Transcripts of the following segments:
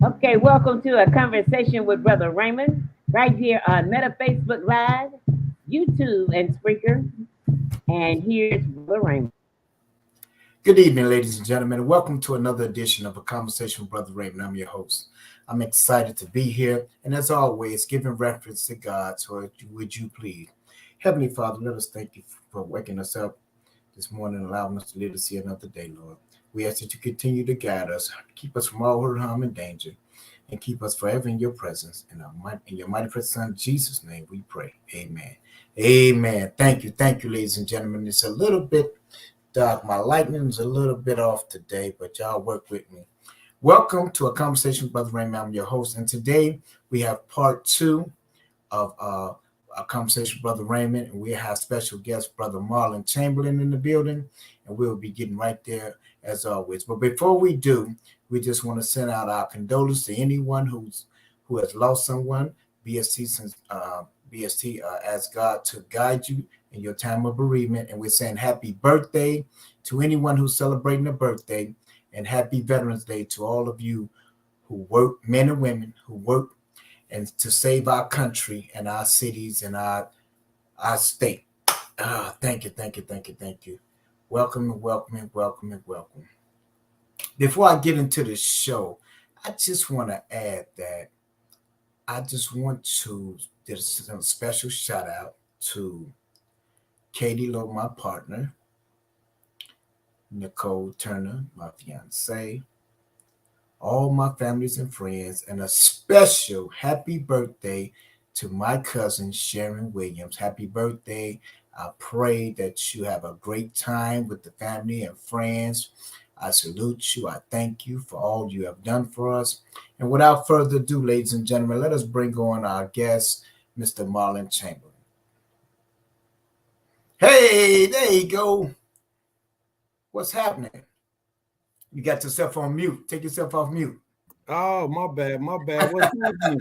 Okay, welcome to a conversation with Brother Raymond right here on Meta Facebook Live, YouTube, and Spreaker. And here's Brother Raymond. Good evening, ladies and gentlemen, and welcome to another edition of A Conversation with Brother Raymond. I'm your host. I'm excited to be here, and as always, giving reference to God. So, would you please, Heavenly Father, let us thank you for waking us up this morning, allowing us to live to see another day, Lord. We ask that you continue to guide us, keep us from all hurt, harm, and danger, and keep us forever in your presence. In your mighty precious Son, Jesus' name, we pray. Amen. Amen. Thank you, ladies and gentlemen. It's a little bit dark. My lightning's a little bit off today, but y'all work with me. Welcome to A Conversation with Brother Raymond. I'm your host, and today we have part two of A Conversation with Brother Raymond, and we have special guest Brother Marlon Chamberlain in the building, and we'll be getting right there as always. But before we do, we just want to send out our condolences to anyone who has lost someone. BST ask God to guide you in your time of bereavement, and we're saying happy birthday to anyone who's celebrating a birthday, and happy Veterans Day to all of you who work, men and women who work and to save our country and our cities and our state. Thank you. Welcome. Before I get into the show, I just want to add that I just want to give a special shout out to Katie Lowe, my partner, Nicole Turner, my fiance, all my families and friends, and a special happy birthday to my cousin Sharon Williams. Happy birthday. I pray that you have a great time with the family and friends. I salute you. I thank you for all you have done for us. And without further ado, ladies and gentlemen, let us bring on our guest, Mr. Marlon Chamberlain. Hey, there you go. What's happening? You got yourself on mute. Take yourself off mute. Oh, my bad. What's happening?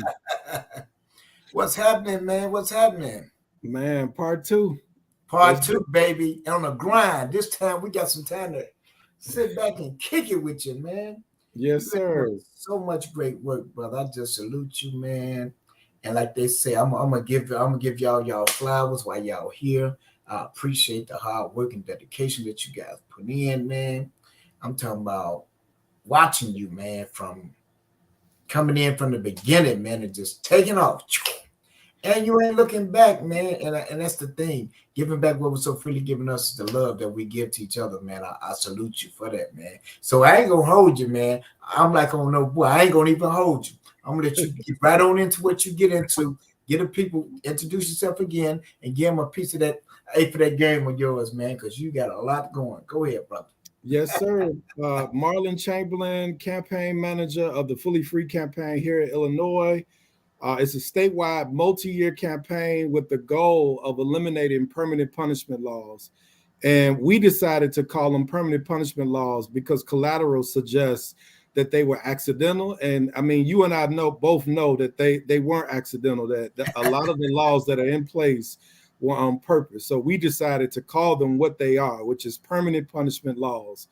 What's happening, man? What's happening? Man, part two. Part two, baby. On a grind. This time we got some time to sit back and kick it with you, man. Yes, sir. So much great work, brother. I just salute you, man. And like they say, I'm gonna give y'all flowers while y'all here. I appreciate the hard work and dedication that you guys put in, man. I'm talking about watching you, man, from coming in from the beginning, man, and just taking off. And you ain't looking back, man. And that's the thing. Giving back what was so freely given us is the love that we give to each other, man. I salute you for that, man. So I ain't gonna hold you, man. I'm like, oh no, boy, I ain't gonna even hold you. I'm gonna let you get right on into what you get into. Get the people, introduce yourself again, and give them a piece of that for that game of yours, man, because you got a lot going. Go ahead, brother. Yes, sir. Marlon Chamberlain, campaign manager of the Fully Free campaign here in Illinois. It's a statewide multi-year campaign with the goal of eliminating permanent punishment laws. And we decided to call them permanent punishment laws because collateral suggests that they were accidental. And I mean, you and I both know that they weren't accidental, that a lot of the laws that are in place were on purpose. So we decided to call them what they are, which is permanent punishment laws.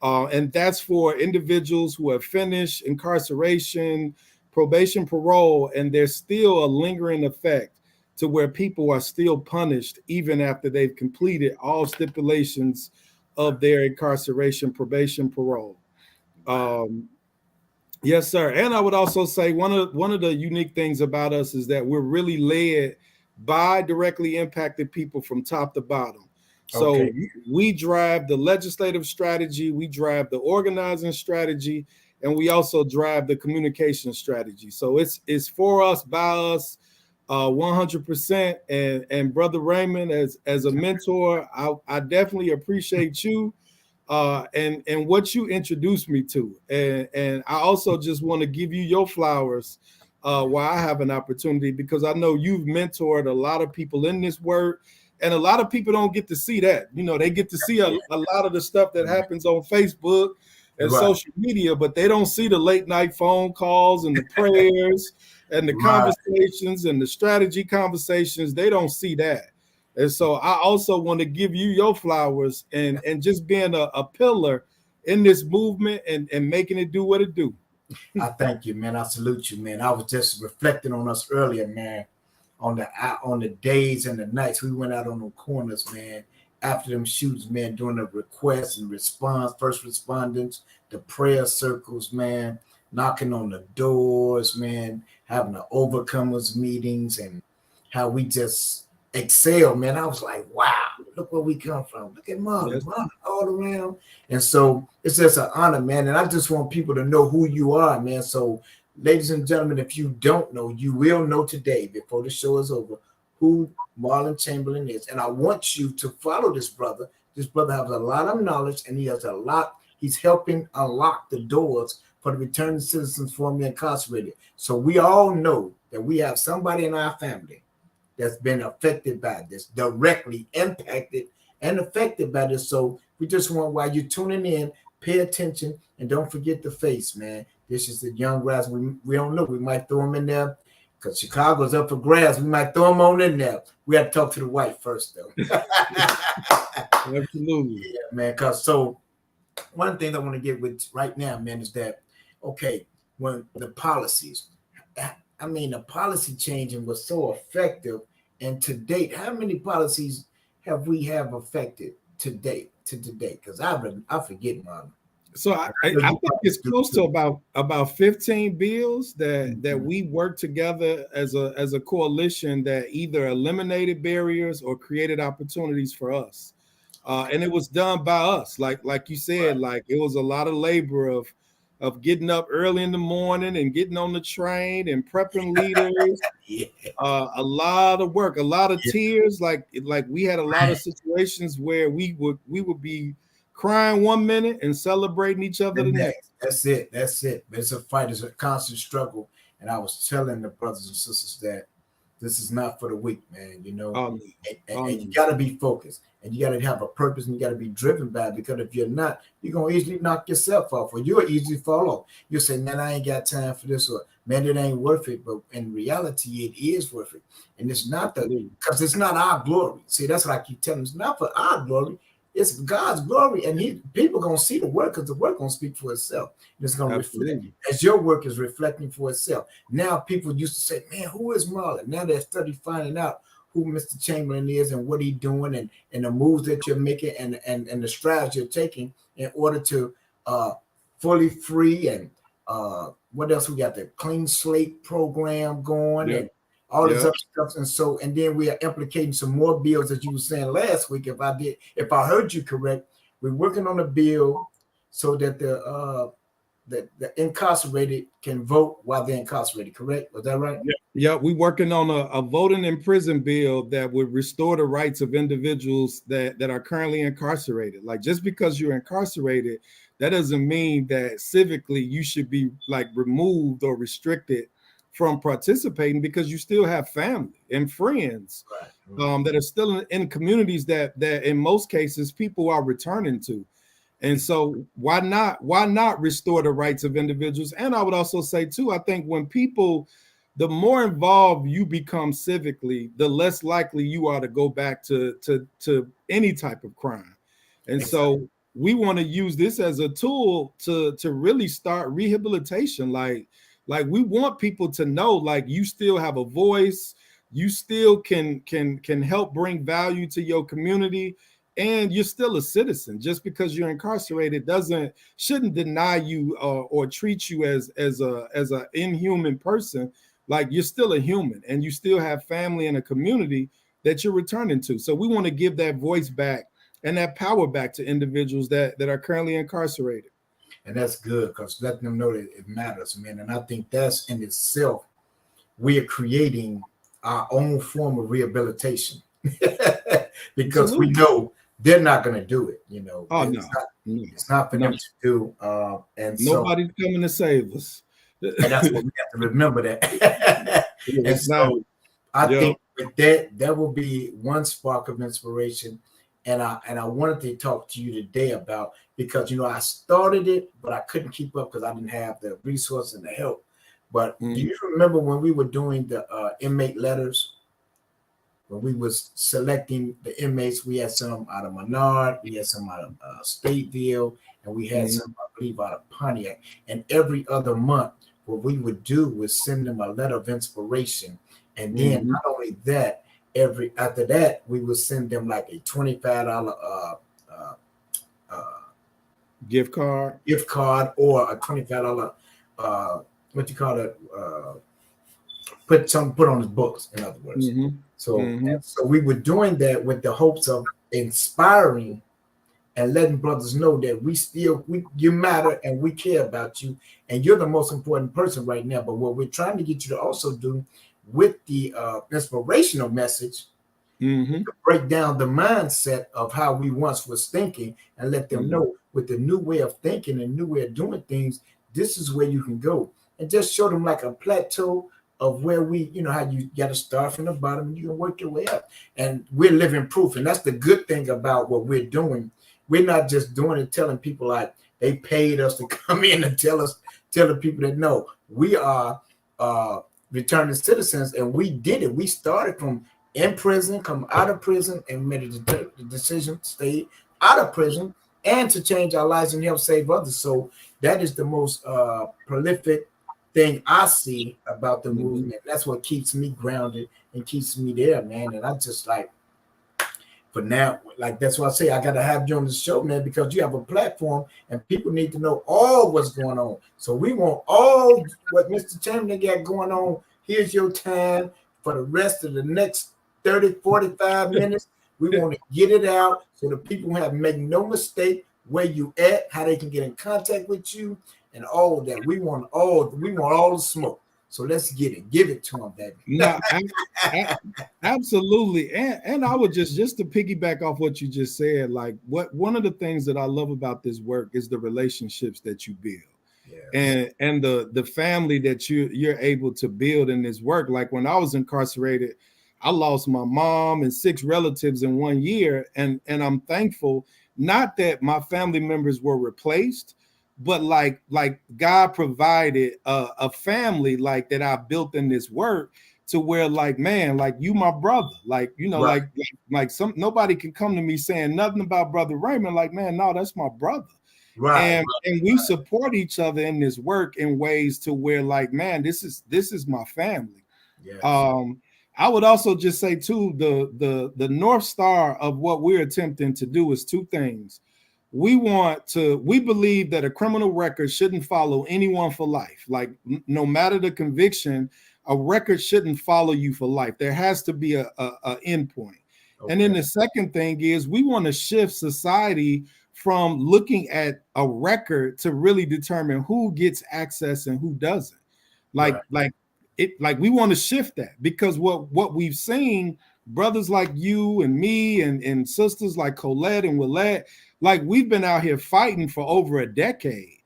And that's for individuals who have finished incarceration, probation, parole, and there's still a lingering effect to where people are still punished even after they've completed all stipulations of their incarceration, probation, parole. Yes, sir. And I would also say one of the unique things about us is that we're really led by directly impacted people from top to bottom. So we drive the legislative strategy, we drive the organizing strategy, and we also drive the communication strategy. So it's for us, by us, 100%. And Brother Raymond, as a mentor, I definitely appreciate you and what you introduced me to. And I also just want to give you your flowers while I have an opportunity, because I know you've mentored a lot of people in this work. And a lot of people don't get to see that. You know, they get to see a lot of the stuff that happens on Facebook and social media, but they don't see the late night phone calls and the prayers and the conversations and the strategy conversations. They don't see that. And so I also want to give you your flowers and just being a pillar in this movement and making it do what it do. I thank you, man. I salute you, man. I was just reflecting on us earlier, man, on the days and the nights we went out on the corners, man. After them shoots, man, doing the request and response, first responders, the prayer circles, man, knocking on the doors, man, having the overcomers meetings, and how we just excel, man. I was like, wow, look where we come from. Look at Marlon, Yes. Marlon all around. And so it's just an honor, man. And I just want people to know who you are, man. So, ladies and gentlemen, if you don't know, you will know today before the show is over who Marlon Chamberlain is. And I want you to follow this brother. This brother has a lot of knowledge, and he has a lot. He's helping unlock the doors for the returning citizens formerly incarcerated. So we all know that we have somebody in our family that's been affected by this, directly impacted and affected by this. So we just want, while you're tuning in, pay attention and don't forget the face, man. This is the young grass. We don't know. We might throw them in there because Chicago's up for grabs. We might throw them on in there. We have to talk to the white first, though. Absolutely. Yeah, man. Because so one thing I want to get with right now, man, is that, okay, when the policies, I mean, the policy changing was so effective. And to date, how many policies have we affected to date? Because I forget, Mom. So I think it's close to about 15 bills that we worked together as a coalition that either eliminated barriers or created opportunities for us. And it was done by us. Like you said, like it was a lot of labor of getting up early in the morning and getting on the train and prepping leaders. Yeah. A lot of work, a lot of tears. Like we had a lot of situations where we would be crying one minute and celebrating each other the next. That's it. It's a fight. It's a constant struggle. And I was telling the brothers and sisters that this is not for the weak, man. You know, and you got to be focused, and you got to have a purpose, and you got to be driven by it. Because if you're not, you're gonna easily knock yourself off, or you'll easily fall off. You'll say, "Man, I ain't got time for this," or "Man, it ain't worth it." But in reality, it is worth it, and it's not because it's not our glory. See, that's what I keep telling them. It's not for our glory. It's God's glory, and people gonna see the work because the work gonna speak for itself. And it's gonna reflect as your work is reflecting for itself. Now people used to say, "Man, who is Marlon?" Now they're finding out who Mr. Chamberlain is and what he's doing, and the moves that you're making, and the strides you're taking in order to fully free and what else we got? The clean slate program going and all this other stuff. And then we are implicating some more bills that you were saying last week. If I heard you correct, we're working on a bill so that the incarcerated can vote while they're incarcerated, correct? Was that right? Yeah, we're working on a voting in prison bill that would restore the rights of individuals that are currently incarcerated. Like, just because you're incarcerated, that doesn't mean that civically you should be like removed or restricted from participating, because you still have family and friends that are still in communities that in most cases people are returning to. And so why not restore the rights of individuals? And I would also say too, I think when people, the more involved you become civically, the less likely you are to go back to any type of crime. And so we want to use this as a tool to really start rehabilitation. Like we want people to know, like, you still have a voice, you still can help bring value to your community, and you're still a citizen. Just because you're incarcerated shouldn't deny you or treat you as a inhuman person. Like, you're still a human, and you still have family and a community that you're returning to. So we want to give that voice back and that power back to individuals that are currently incarcerated. And that's good, because letting them know that it matters, man. And I think that's in itself, we are creating our own form of rehabilitation because Absolutely. we know they're not going to do it. You know, it's not for them to do. And nobody's coming to save us. And that's what we have to remember that. And so I think with that will be one spark of inspiration. And I wanted to talk to you today about, because, you know, I started it, but I couldn't keep up because I didn't have the resources and the help. But do you remember when we were doing the inmate letters? when we was selecting the inmates, we had some out of Menard, we had some out of Stateville, and we had some, I believe, out of Pontiac. And every other month, what we would do was send them a letter of inspiration. And then not only that, after that, we would send them like a $25 gift card or a $25 what you call it, put on his books, in other words. So we were doing that with the hopes of inspiring and letting brothers know that you matter and we care about you, and you're the most important person right now. But what we're trying to get you to also do with the inspirational message, to break down the mindset of how we once was thinking, and let them know with the new way of thinking and new way of doing things, this is where you can go, and just show them like a plateau of where how you got to start from the bottom and you can work your way up. And we're living proof, and that's the good thing about what we're doing. We're not just doing it telling people like they paid us to come in and tell the people that no, we are returning citizens, and we did it. We started from in prison, come out of prison, and made the decision to stay out of prison and to change our lives and help save others. So that is the most prolific thing I see about the movement. That's what keeps me grounded and keeps me there, man. And I just like, for now, like that's why I say I gotta have you on the show, man, because you have a platform and people need to know all what's going on. So we want all what Mr. Chamberlain got going on. Here's your time for the rest of the next 30, 45 minutes. We want to get it out so the people make no mistake where you at, how they can get in contact with you, and all of that. We want all the smoke. So let's get it. Give it to them, baby. No, absolutely. And I would just to piggyback off what you just said, like one of the things that I love about this work is the relationships that you build. Yeah. And the family that you're able to build in this work. Like when I was incarcerated, I lost my mom and 6 relatives in 1 year. And I'm thankful, not that my family members were replaced, but like God provided a family like that I built in this work, to where like, man, like you my brother, like, right. like nobody can come to me saying nothing about Brother Raymond. Like, man, no, that's my brother. Right. And we support each other in this work in ways to where like, man, this is my family. Yes. I would also just say too, the North Star of what we're attempting to do is 2 things. We believe that a criminal record shouldn't follow anyone for life. Like no matter the conviction, a record shouldn't follow you for life. There has to be a endpoint. Okay. And then the second thing is we want to shift society from looking at a record to really determine who gets access and who doesn't. Like we want to shift that, because what we've seen, brothers like you and me and sisters like Colette and Willette, like we've been out here fighting for over a decade.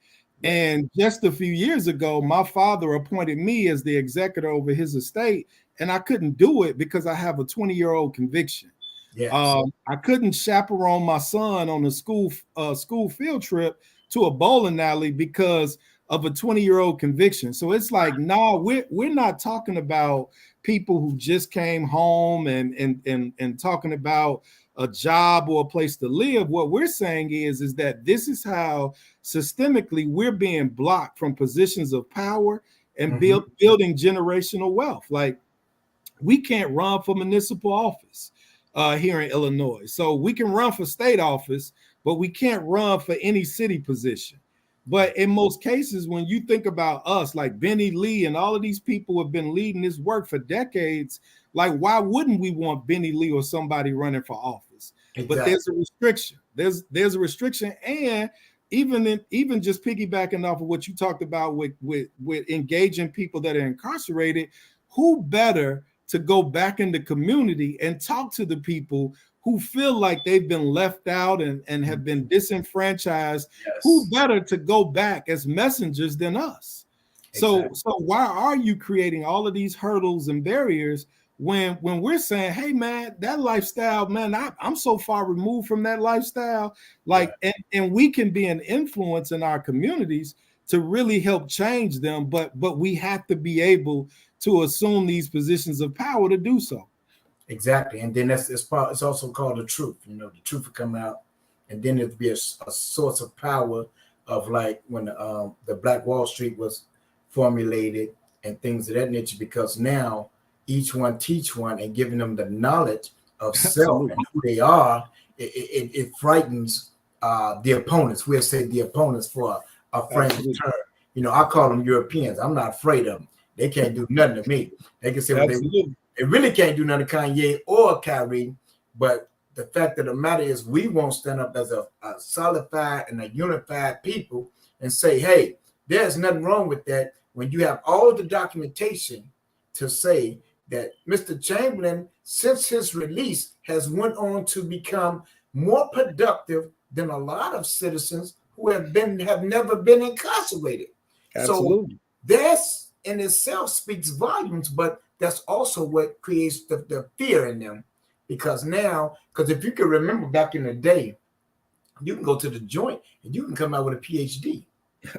And just a few years ago, my father appointed me as the executor over his estate, and I couldn't do it because I have a 20-year-old conviction. Yes. I couldn't chaperone my son on a school field trip to a bowling alley because of a 20-year-old conviction. So it's like, no, we're not talking about people who just came home and talking about a job or a place to live. What we're saying is that this is how systemically we're being blocked from positions of power and building generational wealth. Like we can't run for municipal office here in Illinois. So we can run for state office, but we can't run for any city position. But in most cases, when you think about us, like Benny Lee and all of these people who have been leading this work for decades, like why wouldn't we want Benny Lee or somebody running for office? Exactly. But there's a restriction. There's a restriction, and even just piggybacking off of what you talked about with engaging people that are incarcerated, who better to go back in the community and talk to the people who feel like they've been left out and have been disenfranchised? Yes. Who better to go back as messengers than us? Exactly. So why are you creating all of these hurdles and barriers when we're saying, hey man, that lifestyle, man, I'm so far removed from that lifestyle, like, yeah. and we can be an influence in our communities to really help change them, but we have to be able to assume these positions of power to do so. Exactly. And then it's also called the truth. The truth will come out, and then it'll be a source of power of like when the Black Wall Street was formulated and things of that nature, because now each one teach one and giving them the knowledge of self and who they are, it frightens the opponents. We'll say the opponents for a friendly term. I call them Europeans. I'm not afraid of them. They can't do nothing to me. They can say what they really can't do nothing to Kanye or Kyrie. But the fact of the matter is, we won't stand up as a solidified and a unified people and say, hey, there's nothing wrong with that, when you have all the documentation to say that Mr. Chamberlain, since his release, has went on to become more productive than a lot of citizens who have never been incarcerated. Absolutely. So this in itself speaks volumes, but that's also what creates the fear in them. Because if you can remember back in the day, you can go to the joint and you can come out with a PhD.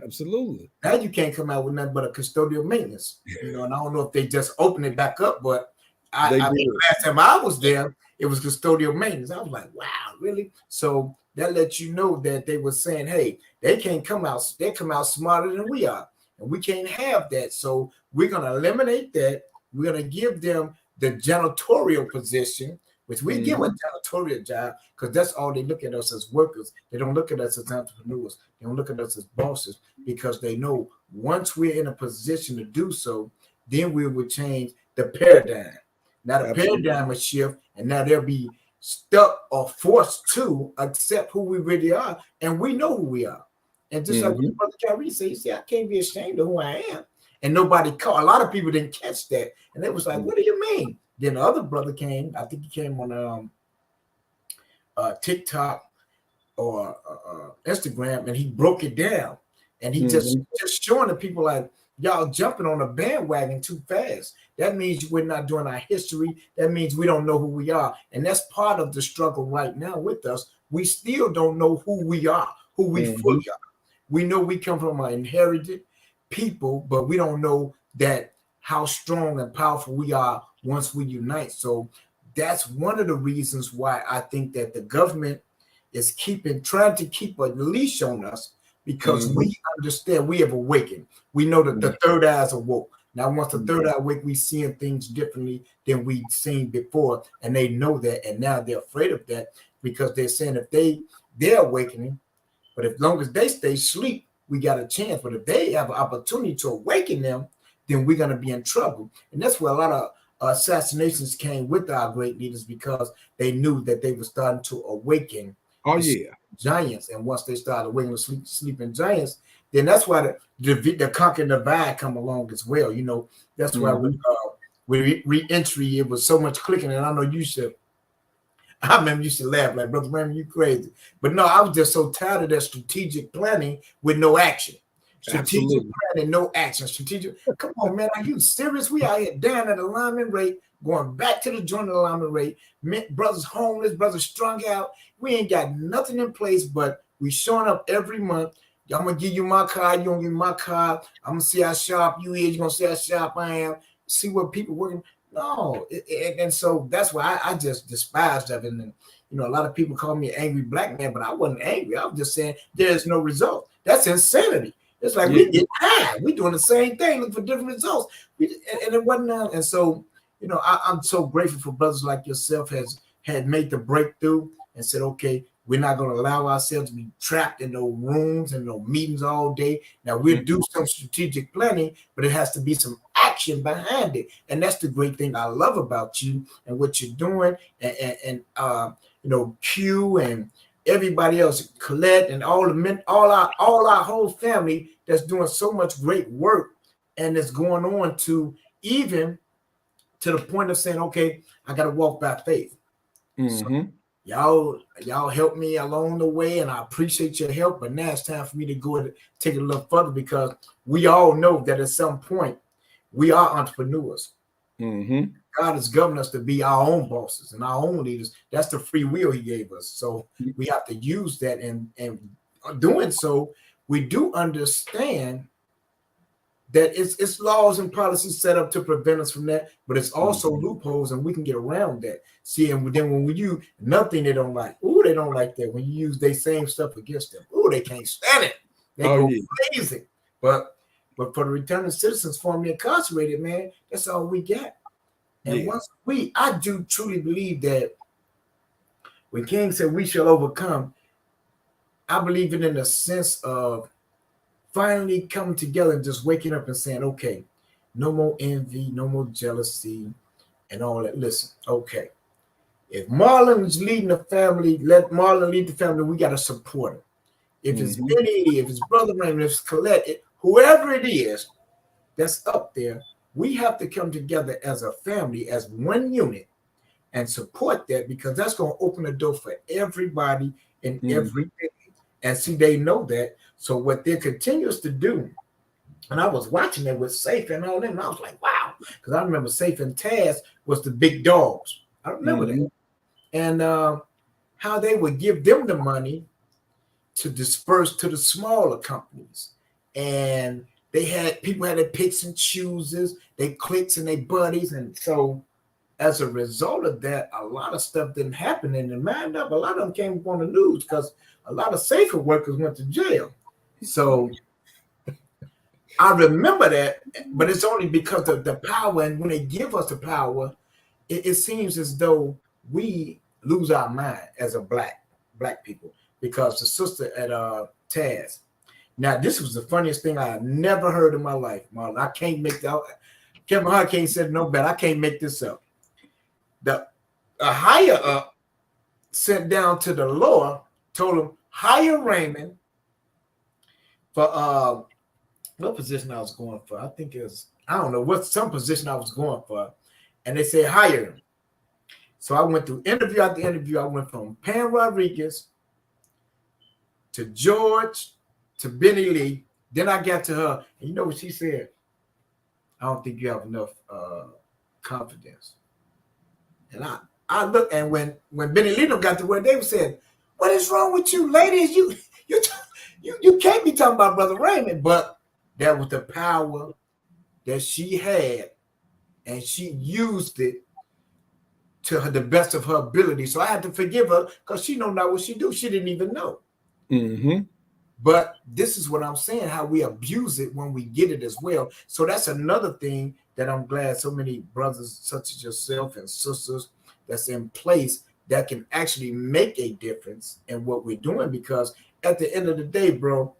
Absolutely. Now you can't come out with nothing but a custodial maintenance. And I don't know if they just opened it back up, but last time I was there, it was custodial maintenance. I was like, wow, really? So that lets you know that they were saying, hey, they can't come out. They come out smarter than we are. And we can't have that. So we're going to eliminate that. We're going to give them the janitorial position, which we give a janitorial job, because that's all they look at us as workers. They don't look at us as entrepreneurs. They don't look at us as bosses, because they know once we're in a position to do so, then we will change the paradigm. Now the paradigm will shift, and now they'll be stuck or forced to accept who we really are, and we know who we are. And just like Brother Kyrie said, see, I can't be ashamed of who I am. And nobody caught. A lot of people didn't catch that, and they was like, "What do you mean?" Then the other brother came. I think he came on TikTok or Instagram, and he broke it down, and he just showing the people like, y'all jumping on a bandwagon too fast. That means we're not doing our history. That means we don't know who we are, and that's part of the struggle right now with us. We still don't know who we are, who we fully are. We know we come from an inherited people, but we don't know that how strong and powerful we are once we unite. So that's one of the reasons why I think that the government is trying to keep a leash on us, because we understand we have awakened. We know that the third eye is awoke. Now, once the third eye awake, we seeing things differently than we've seen before, and they know that, and now they're afraid of that, because they're saying if they're awakening, but as long as they stay asleep, we got a chance. But if they have an opportunity to awaken them, then we're going to be in trouble. And that's where a lot of assassinations came with our great leaders, because they knew that they were starting to awaken giants. And once they started awakening sleeping giants, then that's why the conquer and divide come along as well. That's why with re-entry, it was so much clicking. And I know I remember you used to laugh like, Brother Raymond, you crazy. But no, I was just so tired of that strategic planning with no action. Strategic planning, no action. Come on, man, are you serious? We out here down at alignment rate, going back to the joint alignment rate. Brothers homeless, brothers strung out. We ain't got nothing in place, but we showing up every month. I'm going to give you my card. You don't give me my card. I'm going to see how sharp you is. You're going to see how sharp I am. See what people working. No, and so that's why I just despised of it. And a lot of people call me an angry black man, but I wasn't angry. I was just saying there's no result. That's insanity. It's like we get high. We doing the same thing, looking for different results. And it wasn't. And so I'm so grateful for brothers like yourself had made the breakthrough and said, okay, we're not going to allow ourselves to be trapped in those rooms and those meetings all day. Now we'll do some strategic planning, but it has to be some action behind it. And that's the great thing I love about you and what you're doing. And Q and everybody else, Colette and all the men, all our whole family that's doing so much great work, and it's going on to even to the point of saying, okay, I got to walk by faith. So y'all help me along the way, and I appreciate your help. But now it's time for me to go and take it a little further, because we all know that at some point we are entrepreneurs. God has governed us to be our own bosses and our own leaders. That's the free will He gave us. So we have to use that, and doing so, we do understand that it's laws and policies set up to prevent us from that, but it's also loopholes, and we can get around that. See, and then when we use nothing they don't like, they don't like that. When you use their same stuff against them, they can't stand it. They go crazy. But for the returning citizens formerly incarcerated, man, that's all we got. And I do truly believe that when King said we shall overcome, I believe it in the sense of finally coming together and just waking up and saying, okay, no more envy, no more jealousy, and all that. Listen, okay, if Marlon's leading the family, let Marlon lead the family. We got to support him. If it's Benny, if it's Brother Raymond, if it's Colette, whoever it is that's up there, we have to come together as a family, as one unit, and support that, because that's going to open the door for everybody and everything. And see, they know that. So what they're continuous to do, and I was watching it with Safe and all them, and I was like, wow, because I remember Safe and Taz was the big dogs. I remember that. And how they would give them the money to disperse to the smaller companies. And people had their picks and chooses, they cliques and they buddies. And so as a result of that, a lot of stuff didn't happen. And in mind up, a lot of them came up on the news because a lot of safer workers went to jail. So I remember that, but it's only because of the power. And when they give us the power, it seems as though we lose our mind as a black people, because the sister at Taz. Now, this was the funniest thing I never heard in my life, Marlon. I can't make that. Kevin Hurricane said no better. I can't make this up. A higher up sent down to the lower, told him hire Raymond for what position I was going for. I think it was, I don't know what, some position I was going for, and they said hire him. So I went through interview after interview. I went from Pam Rodriguez to George to Benny Lee. Then I got to her, and you know what she said? I don't think you have enough confidence. And I looked, and when Benny Lee got to where they said, "What is wrong with you, ladies? You can't be talking about Brother Raymond." But that was the power that she had, and she used it to the best of her ability. So I had to forgive her, because she know not what she do. She didn't even know. But this is what I'm saying, how we abuse it when we get it as well. So that's another thing that I'm glad so many brothers such as yourself and sisters that's in place that can actually make a difference in what we're doing. Because at the end of the day, bro,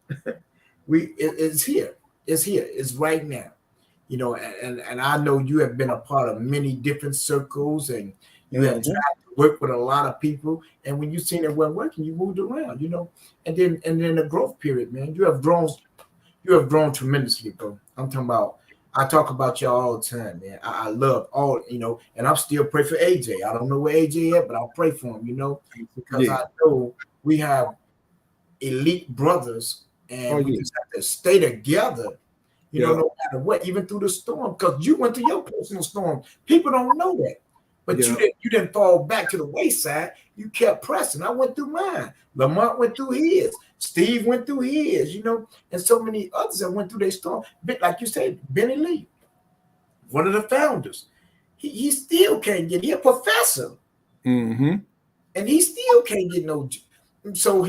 it's here. It's here. It's right now. You know, and I know you have been a part of many different circles, and you have tried to work with a lot of people. And when you seen it wasn't working, you moved around, you know. And then the growth period, man, you have grown tremendously, bro. I'm talking about, I talk about y'all all the time, man. I love all, you know, and I'm still pray for AJ. I don't know where AJ is, but I'll pray for him, you know, because I know we have elite brothers, and we just have to stay together. You know, no matter what, even through the storm, because you went through your personal storm. People don't know that. But you didn't fall back to the wayside. You kept pressing. I went through mine. Lamont went through his. Steve went through his, you know, and so many others that went through their storm. Like you said, Benny Lee, one of the founders. He still can't get, he's a professor. And he still can't get no. So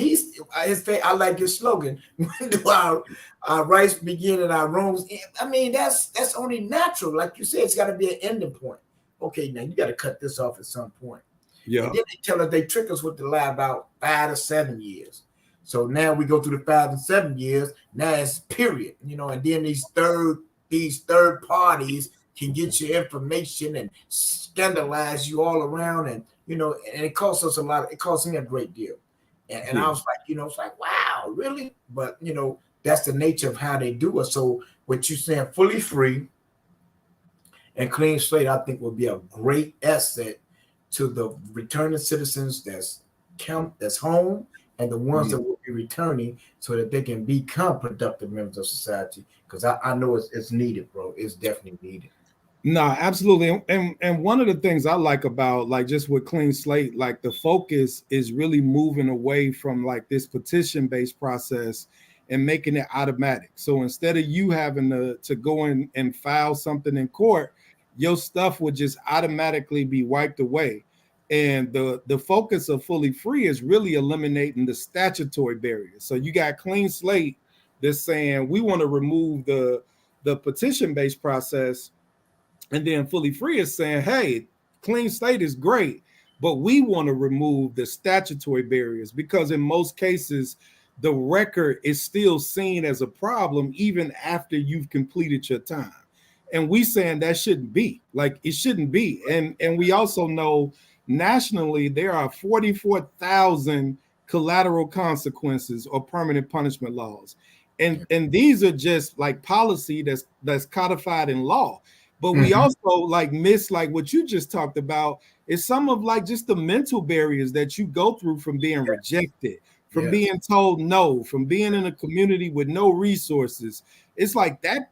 I like his slogan. When do our rights begin and our wrongs end? I mean, that's only natural. Like you said, it's got to be an ending point. Okay, now you got to cut this off at some point. And then they tell us, they trick us with the lie about 5 to 7 years. So now we go through the 5 and 7 years. Now it's period, you know. And then these third parties can get your information and scandalize you all around, and you know, and it costs us a lot. It costs me a great deal. And I was like, you know, it's like, wow, really? But, you know, that's the nature of how they do it. So what you're saying, fully free and clean slate, I think will be a great asset to the returning citizens that's home, and the ones that will be returning, so that they can become productive members of society. Because I know it's needed, bro. It's definitely needed. No, absolutely. And one of the things I like about, like, just with clean slate, like the focus is really moving away from like this petition-based process and making it automatic. So instead of you having to go in and file something in court, your stuff would just automatically be wiped away. And the focus of Fully Free is really eliminating the statutory barriers. So you got clean slate that's saying we want to remove the petition-based process, and then Fully Free is saying, hey, clean slate is great, but we want to remove the statutory barriers, because in most cases, the record is still seen as a problem even after you've completed your time. And we saying that shouldn't be. Like, it shouldn't be. And we also know nationally there are 44,000 collateral consequences or permanent punishment laws. And these are just like policy that's codified in law. But we also like miss like what you just talked about is some of like just the mental barriers that you go through from being rejected, from being told no, from being in a community with no resources. It's like that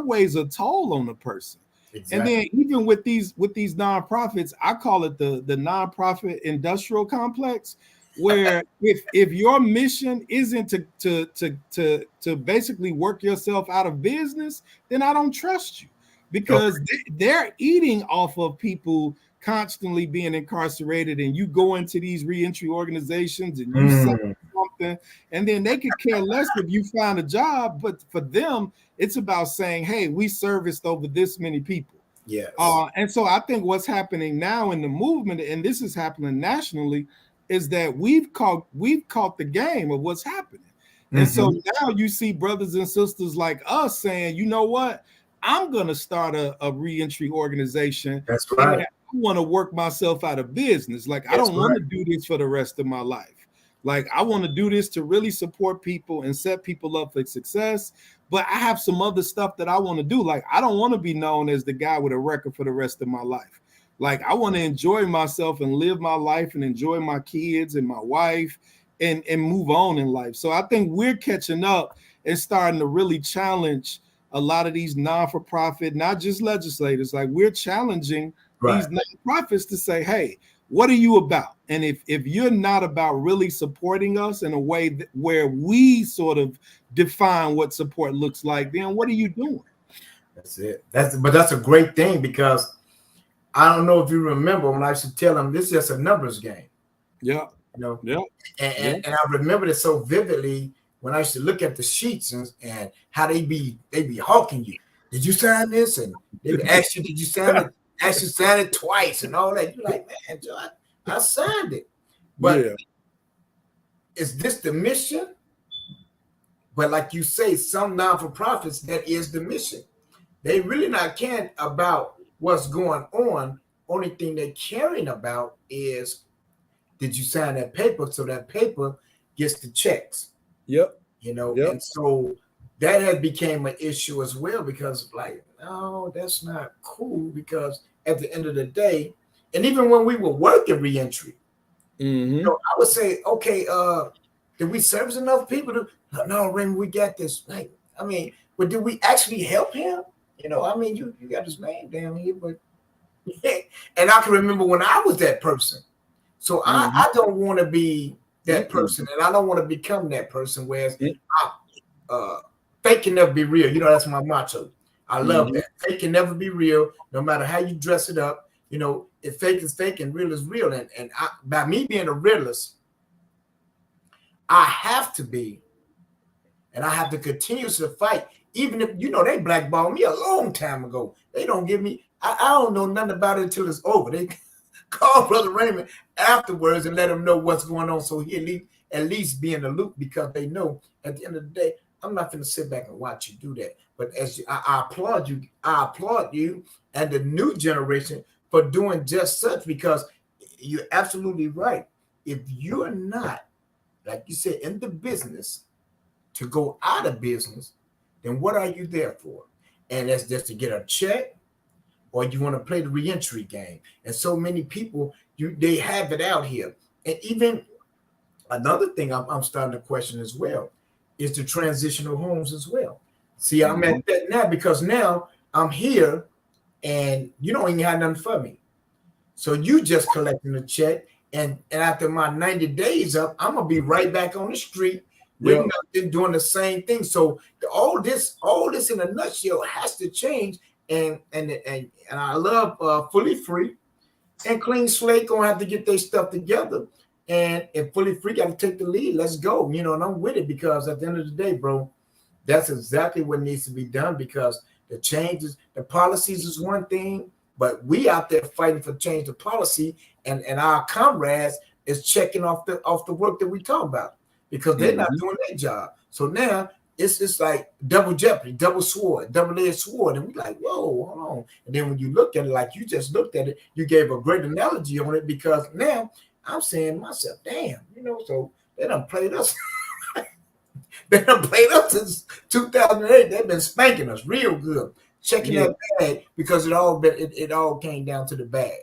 weighs a toll on a person. Exactly. And then even with these nonprofits, I call it the nonprofit industrial complex, where if your mission isn't to basically work yourself out of business, then I don't trust you, because they're eating off of people constantly being incarcerated, and you go into these reentry organizations and you sell something, and then they could care less if you find a job. But for them, it's about saying, hey, we serviced over this many people. Yes. And so I think what's happening now in the movement, and this is happening nationally, is that we've caught the game of what's happening. And so now you see brothers and sisters like us saying, you know what, I'm going to start a reentry organization. That's right. I want to work myself out of business. Like, I don't want to do this for the rest of my life. Like, I want to do this to really support people and set people up for success. But I have some other stuff that I want to do. Like, I don't want to be known as the guy with a record for the rest of my life. Like, I want to enjoy myself and live my life and enjoy my kids and my wife and move on in life. So I think we're catching up and starting to really challenge a lot of these non-for-profit, not just legislators. Like, we're challenging these non-profits to say, hey, what are you about? And if you're not about really supporting us in a way where we sort of define what support looks like, then what are you doing? That's it. But that's a great thing, because I don't know if you remember when I used to tell them this is just a numbers game. Yeah. You know? Yeah. And I remember it so vividly when I used to look at the sheets and how they be hawking you. Did you sign this? And they would ask you, did you sign it? Ask you sign it twice and all that. You're like, man, Joe, I signed it. But is this the mission? But like you say, some non-for-profits, that is the mission. They really not caring about what's going on. Only thing they're caring about is, did you sign that paper? So that paper gets the checks. Yep. You know, and so that has became an issue as well, because like, no, that's not cool, because at the end of the day, and even when we were working reentry, you know, I would say, okay, did we service enough people? No, Raymond, we got this. Like, I mean, but did we actually help him? You know, I mean, you got his name down here, but and I can remember when I was that person. So I don't want to be that person, and I don't want to become that person. Whereas fake can never be real. You know, that's my motto. I love that. Fake can never be real, no matter how you dress it up. You know, if fake is fake and real is real. And by me being a realist, I have to be, and I have to continue to fight. Even if, you know, they blackballed me a long time ago. They don't give me, I don't know nothing about it until it's over. They call Brother Raymond afterwards and let him know what's going on, so he at least be in the loop, because they know at the end of the day, I'm not going to sit back and watch you do that. But I applaud you and the new generation for doing just such, because you're absolutely right. If you're not, like you said, in the business to go out of business, then what are you there for? And that's just to get a check, or you want to play the reentry game. And so many people, they have it out here. And even another thing I'm starting to question as well is the transitional homes as well. See, I'm at that now, because now I'm here and you don't even have nothing for me. So you just collecting a check, and after my 90 days up, I'm gonna be right back on the street We're not doing the same thing. So all this in a nutshell has to change. And I love Fully Free and Clean Slate gonna have to get their stuff together. And if Fully Free got to take the lead, let's go. And I'm with it, because at the end of the day, bro, that's exactly what needs to be done, because the changes, the policies is one thing, but we out there fighting for change the policy, and our comrades is checking off the work that we talk about, because they're not doing their job. So now it's like double jeopardy, double-edged sword. And we like, whoa, hold on. And then when you look at it, like you just looked at it, you gave a great analogy on it, because now I'm saying to myself, damn, so they done played us. They done played us since 2008. They've been spanking us real good, checking that bag, because it all came down to the bag.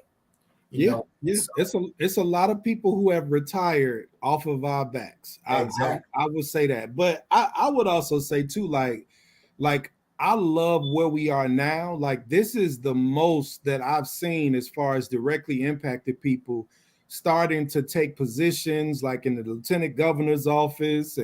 So. It's a lot of people who have retired off of our backs. Exactly. I would say that, but I would also say too, like I love where we are now. Like, this is the most that I've seen as far as directly impacted people starting to take positions, like in the lieutenant governor's office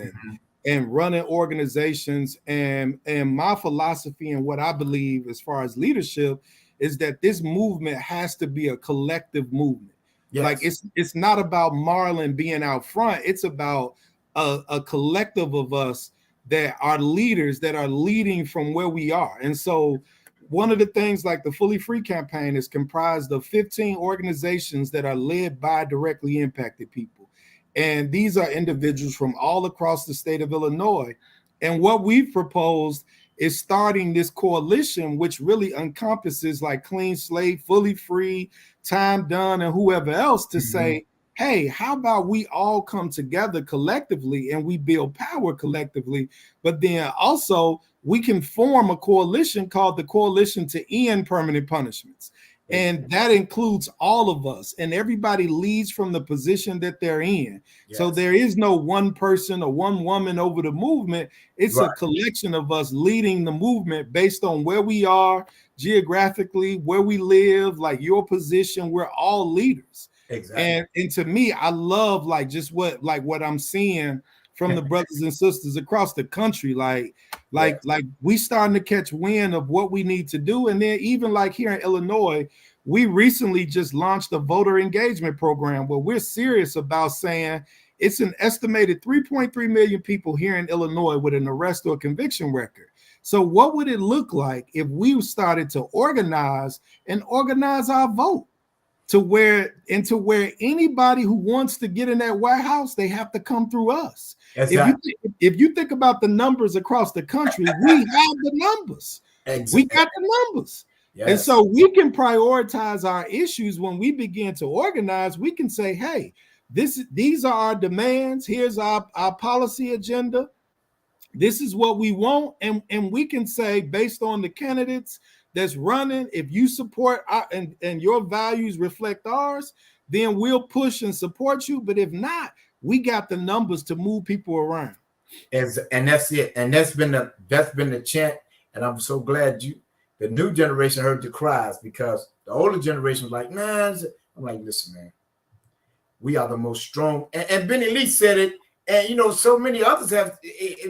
and running organizations. And my philosophy and what I believe as far as leadership is that this movement has to be a collective movement. Yes. Like, it's not about Marlon being out front. It's about a collective of us that are leaders, that are leading from where we are. And so one of the things, like the Fully Free campaign, is comprised of 15 organizations that are led by directly impacted people. And these are individuals from all across the state of Illinois. And what we've proposed is starting this coalition, which really encompasses like Clean Slate, Fully Free, Time Done, and whoever else, to say, hey, how about we all come together collectively and we build power collectively, but then also we can form a coalition called the Coalition to End Permanent Punishments. And that includes all of us, and everybody leads from the position that they're in. Yes. So there is no one person or one woman over the movement. It's a collection of us leading the movement based on where we are geographically, where we live, like your position. We're all leaders. Exactly. And to me, I love like just what I'm seeing from the brothers and sisters across the country. Like we starting to catch wind of what we need to do. And then even like here in Illinois, we recently just launched a voter engagement program where we're serious about saying it's an estimated 3.3 million people here in Illinois with an arrest or conviction record. So what would it look like if we started to organize our vote to where anybody who wants to get in that White House, they have to come through us. Exactly. If you think about the numbers across the country, we have the numbers. Exactly. We got the numbers. Yes. And so we can prioritize our issues. When we begin to organize, we can say, hey, these are our demands. Here's our policy agenda. This is what we want. And we can say, based on the candidates that's running, if you support and your values reflect ours, then we'll push and support you. But if not, we got the numbers to move people around. And that's it. And that's been the chant. And I'm so glad the new generation heard the cries, because the older generation was like, man, I'm like, listen, man, we are the most strong. And Benny Lee said it. And, so many others have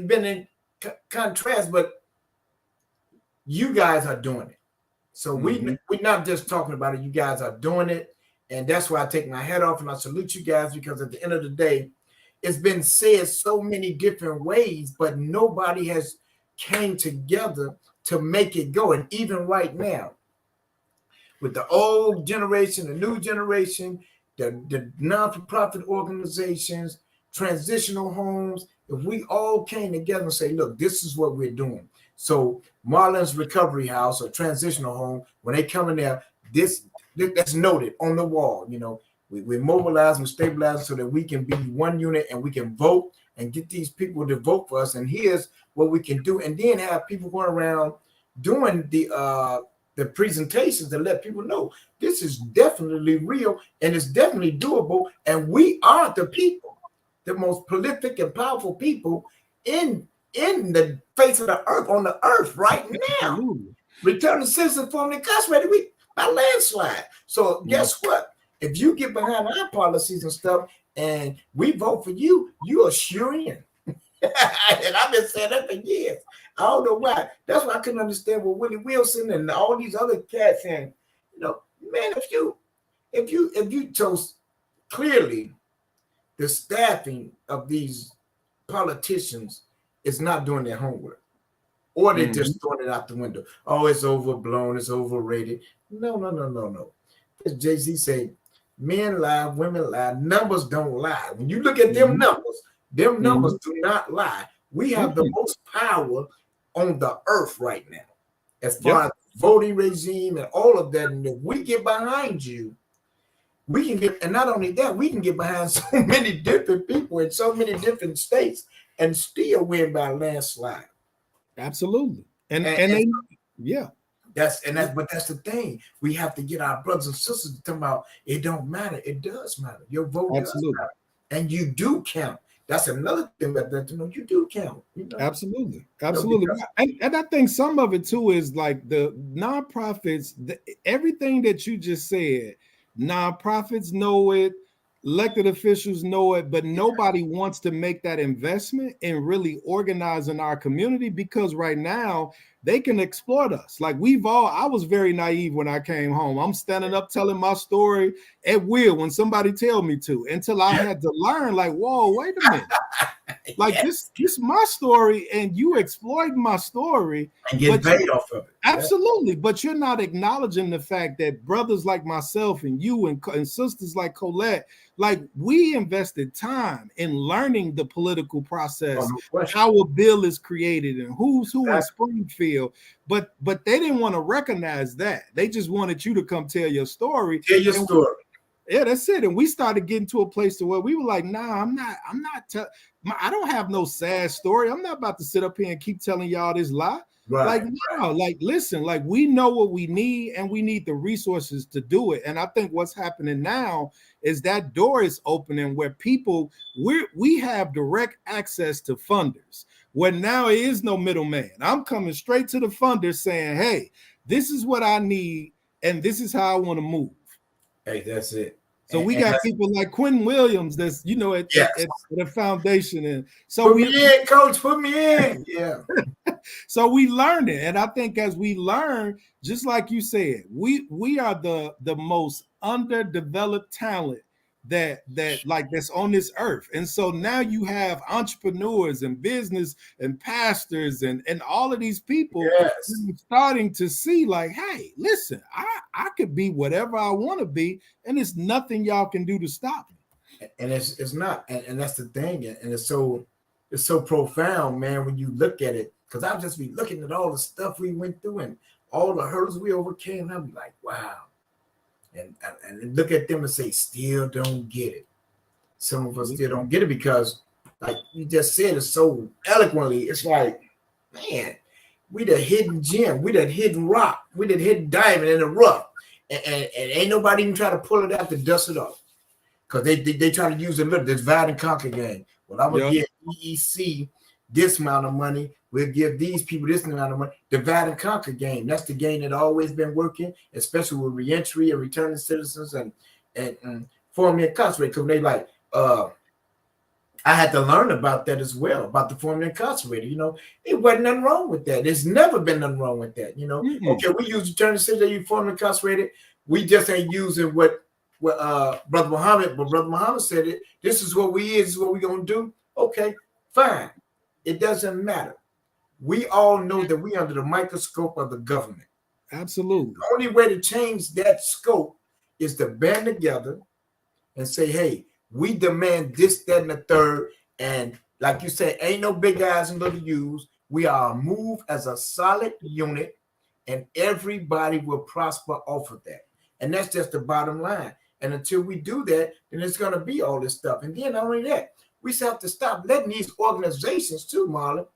been in contrast, but you guys are doing it. So we're not just talking about it. You guys are doing it. And that's why I take my hat off and I salute you guys, because at the end of the day, it's been said so many different ways, but nobody has came together to make it go. And even right now, with the old generation, the new generation, the non-for-profit organizations, transitional homes, if we all came together and say, look, this is what we're doing. So Marlon's Recovery House or Transitional Home, when they come in there, that's noted on the wall. We mobilize and stabilize so that we can be one unit and we can vote and get these people to vote for us. And here's what we can do. And then have people going around doing the presentations to let people know this is definitely real and it's definitely doable. And we are the people, the most prolific and powerful people in the face of the earth, on the earth right now. Returning citizens from incarcerated, we by landslide. So guess what? If you get behind our policies and stuff and we vote for you, you are sure in. And I've been saying that for years. I don't know why. That's why I couldn't understand what Willie Wilson and all these other cats saying, man, if you chose clearly the staffing of these politicians is not doing their homework, or they're just throwing it out the window. Oh, it's overblown, it's overrated. No. As Jay-Z said, men lie, women lie, numbers don't lie. When you look at them numbers do not lie. We have the most power on the earth right now, as far as voting regime and all of that. And if we get behind you, we can get, and not only that, we can get behind so many different people in so many different states and still win by a landslide. Absolutely. And that's the thing. We have to get our brothers and sisters to talk about it don't matter. It does matter. Your vote does matter. And you do count. That's another thing that you do count. Absolutely. And I think some of it too is like the nonprofits, everything that you just said, nonprofits know it, elected officials know it, but nobody wants to make that investment in really organizing our community, because right now they can exploit us. Like I was very naive when I came home. I'm standing up telling my story at will when somebody tell me to, until I had to learn, like, whoa, wait a minute. Like this my story, and you exploit my story and get paid off of it. Absolutely, but you're not acknowledging the fact that brothers like myself and you and sisters like Colette, like we invested time in learning the political process, how a bill is created, and who's who in Springfield. But they didn't want to recognize that. They just wanted you to come tell your story. Tell your story. Yeah, that's it. And we started getting to a place to where we were like, nah, I don't have no sad story. I'm not about to sit up here and keep telling y'all this lie. Listen, like we know what we need, and we need the resources to do it. And I think what's happening now is that door is opening where we have direct access to funders, where now there is no middleman. I'm coming straight to the funder saying, hey, this is what I need, and this is how I want to move. Hey, that's it. So we got people like Quentin Williams that's, at the foundation. And so put me in, coach, put me in. Yeah. So we learn it. And I think as we learn, just like you said, we are the most underdeveloped talent that's on this earth. And so now you have entrepreneurs and business and pastors and all of these people starting to see like, hey, listen, I could be whatever I want to be, and there's nothing y'all can do to stop me. And it's not, and that's the thing, and it's so profound, man, when you look at it, because I'll just be looking at all the stuff we went through and all the hurdles we overcame. I'll be like, wow. And look at them and say, still don't get it. Some of us still don't get it because, like you just said it so eloquently, it's like, man, we the hidden gem, we the hidden rock, we the hidden diamond in the rough. And ain't nobody even try to pull it out to dust it off. Because they try to use this divide and conquer game. Well, I'm going to give EEC this amount of money. We'll give these people this amount of money. Divide and conquer game. That's the game that always been working, especially with reentry and returning citizens and formerly incarcerated. Because they like, I had to learn about that as well, about the formerly incarcerated. It wasn't nothing wrong with that. There's never been nothing wrong with that. Okay, we use returning citizens, you formerly incarcerated. We just ain't using what Brother Muhammad said it. This is what this is what we're gonna do. Okay, fine. It doesn't matter. We all know that we under the microscope of the government. Absolutely. The only way to change that scope is to band together and say, hey, we demand this, that, and the third. And like you said, ain't no big eyes and little U's. We are moved as a solid unit, and everybody will prosper off of that. And that's just the bottom line. And until we do that, then it's going to be all this stuff. And then not only that, we still have to stop letting these organizations too, Marlon,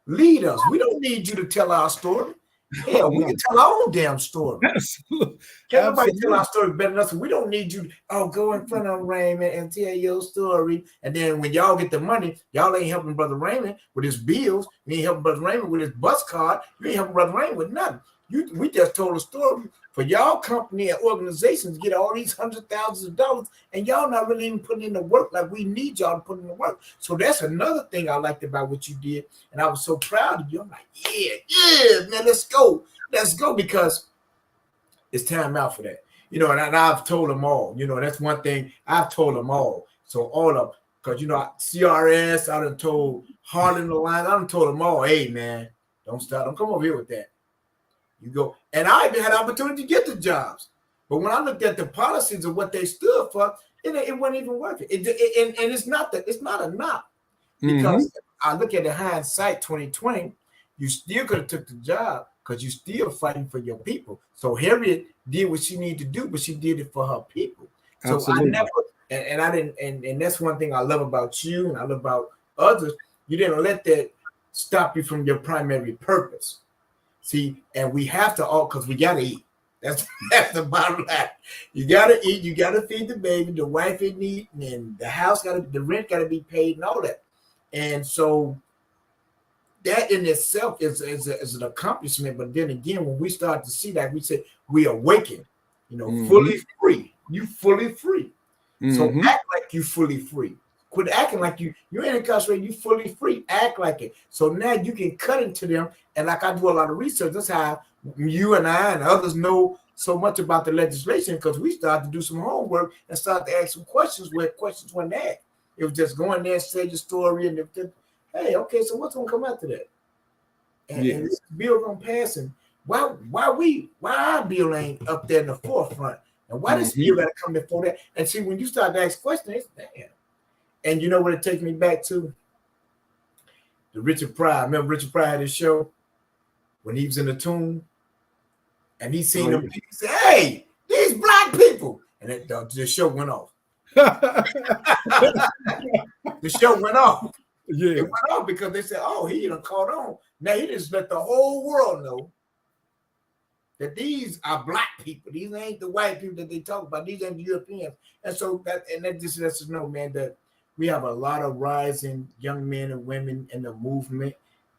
lead us. We don't need you to tell our story. Hell, we can tell our own damn story. Can't nobody tell our story better than us. We don't need you to go in front of Raymond and tell your story. And then when y'all get the money, y'all ain't helping Brother Raymond with his bills. You ain't helping Brother Raymond with his bus card. You ain't helping Brother Raymond with nothing. We just told a story for y'all company and organizations to get all these hundreds of thousands of dollars, and y'all not really even putting in the work like we need y'all to put in the work. So that's another thing I liked about what you did, and I was so proud of you. I'm like, yeah, man, let's go, because it's time out for that. You know, and I've told them all. You know, that's one thing I've told them all. So all of, because, you know, CRS, I done told Harlan the line, I done told them all, hey, man, don't stop. Don't come over here with that. You go. And I even had opportunity to get the jobs. But when I looked at the policies of what they stood for, it wasn't even worth it. And it's not a knock. Because I look at the hindsight 2020, you still could have took the job because you still fighting for your people. So Harriet did what she needed to do, but she did it for her people. So absolutely. I never, and I didn't, and that's one thing I love about you and I love about others. You didn't let that stop you from your primary purpose. See, and we have to all, because we gotta eat. That's the bottom line. You gotta eat, you gotta feed the baby, the wife in need, and the house the rent gotta be paid and all that. And so that in itself is an accomplishment. But then again, when we start to see that, we say we awaken, you know, fully free. You fully free. So act like you fully free. Quit acting like you ain't incarcerated, you fully free. Act like it. So now you can cut into them. And like I do a lot of research, that's how you and I and others know so much about the legislation, because we started to do some homework and start to ask some questions where questions weren't asked. It was just going there and say your story, and hey, okay, so what's gonna come after that? And this bill gonna pass, and why our bill ain't up there in the forefront, and why this bill gotta come before that? And see, when you start to ask questions, damn. And you know what it takes me back to? The Richard Pryor. Remember Richard Pryor had his show when he was in the tomb, and he seen them. He said, "Hey, these black people," and the show went off. The show went off. Yeah, it went off because they said, "Oh, he done caught on." Now he just let the whole world know that these are black people. These ain't the white people that they talk about. These ain't the Europeans. And so that just lets us know, man, that we have a lot of rising young men and women in the movement,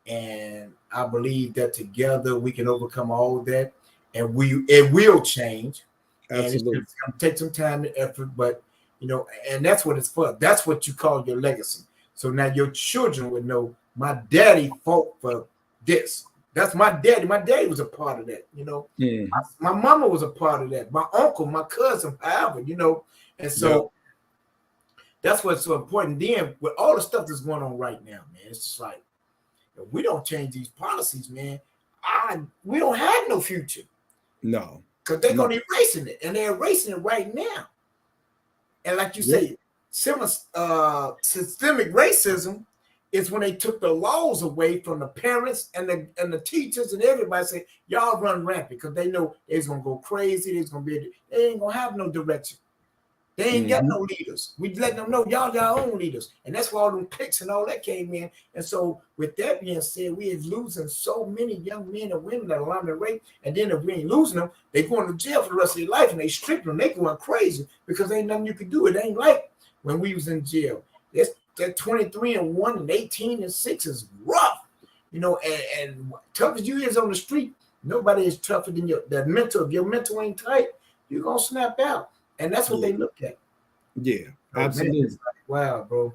and I believe that together we can overcome all of that, and it will change. Absolutely. And it's going to take some time and effort, but you know, and that's what it's for. That's what you call your legacy. So now your children would know my daddy fought for this. That's my daddy. My daddy was a part of that, you know. My mama was a part of that. My uncle, my cousin, however, you know. And so that's what's so important. Then with all the stuff that's going on right now, man, it's just like, if we don't change these policies, man, we don't have no future. No. Because they're going to erasing it, and they're erasing it right now. And like you say, systemic racism is when they took the laws away from the parents and the teachers and everybody. Say, y'all run rampant because they know they're going to go crazy. They ain't going to have no direction. They ain't got no leaders. We let them know y'all got our own leaders. And that's why all them picks and all that came in. And so with that being said, we is losing so many young men and women that are on the rape. And then if we ain't losing them, they going to jail for the rest of their life, and they stripping them. They going crazy because ain't nothing you can do. It ain't like when we was in jail. That 23-1 and 18-6 is rough. You know, and tough as you is on the street, nobody is tougher than that mental. If your mental ain't tight, you're going to snap out. And that's what they look at. Yeah, absolutely. Man, like, wow, bro.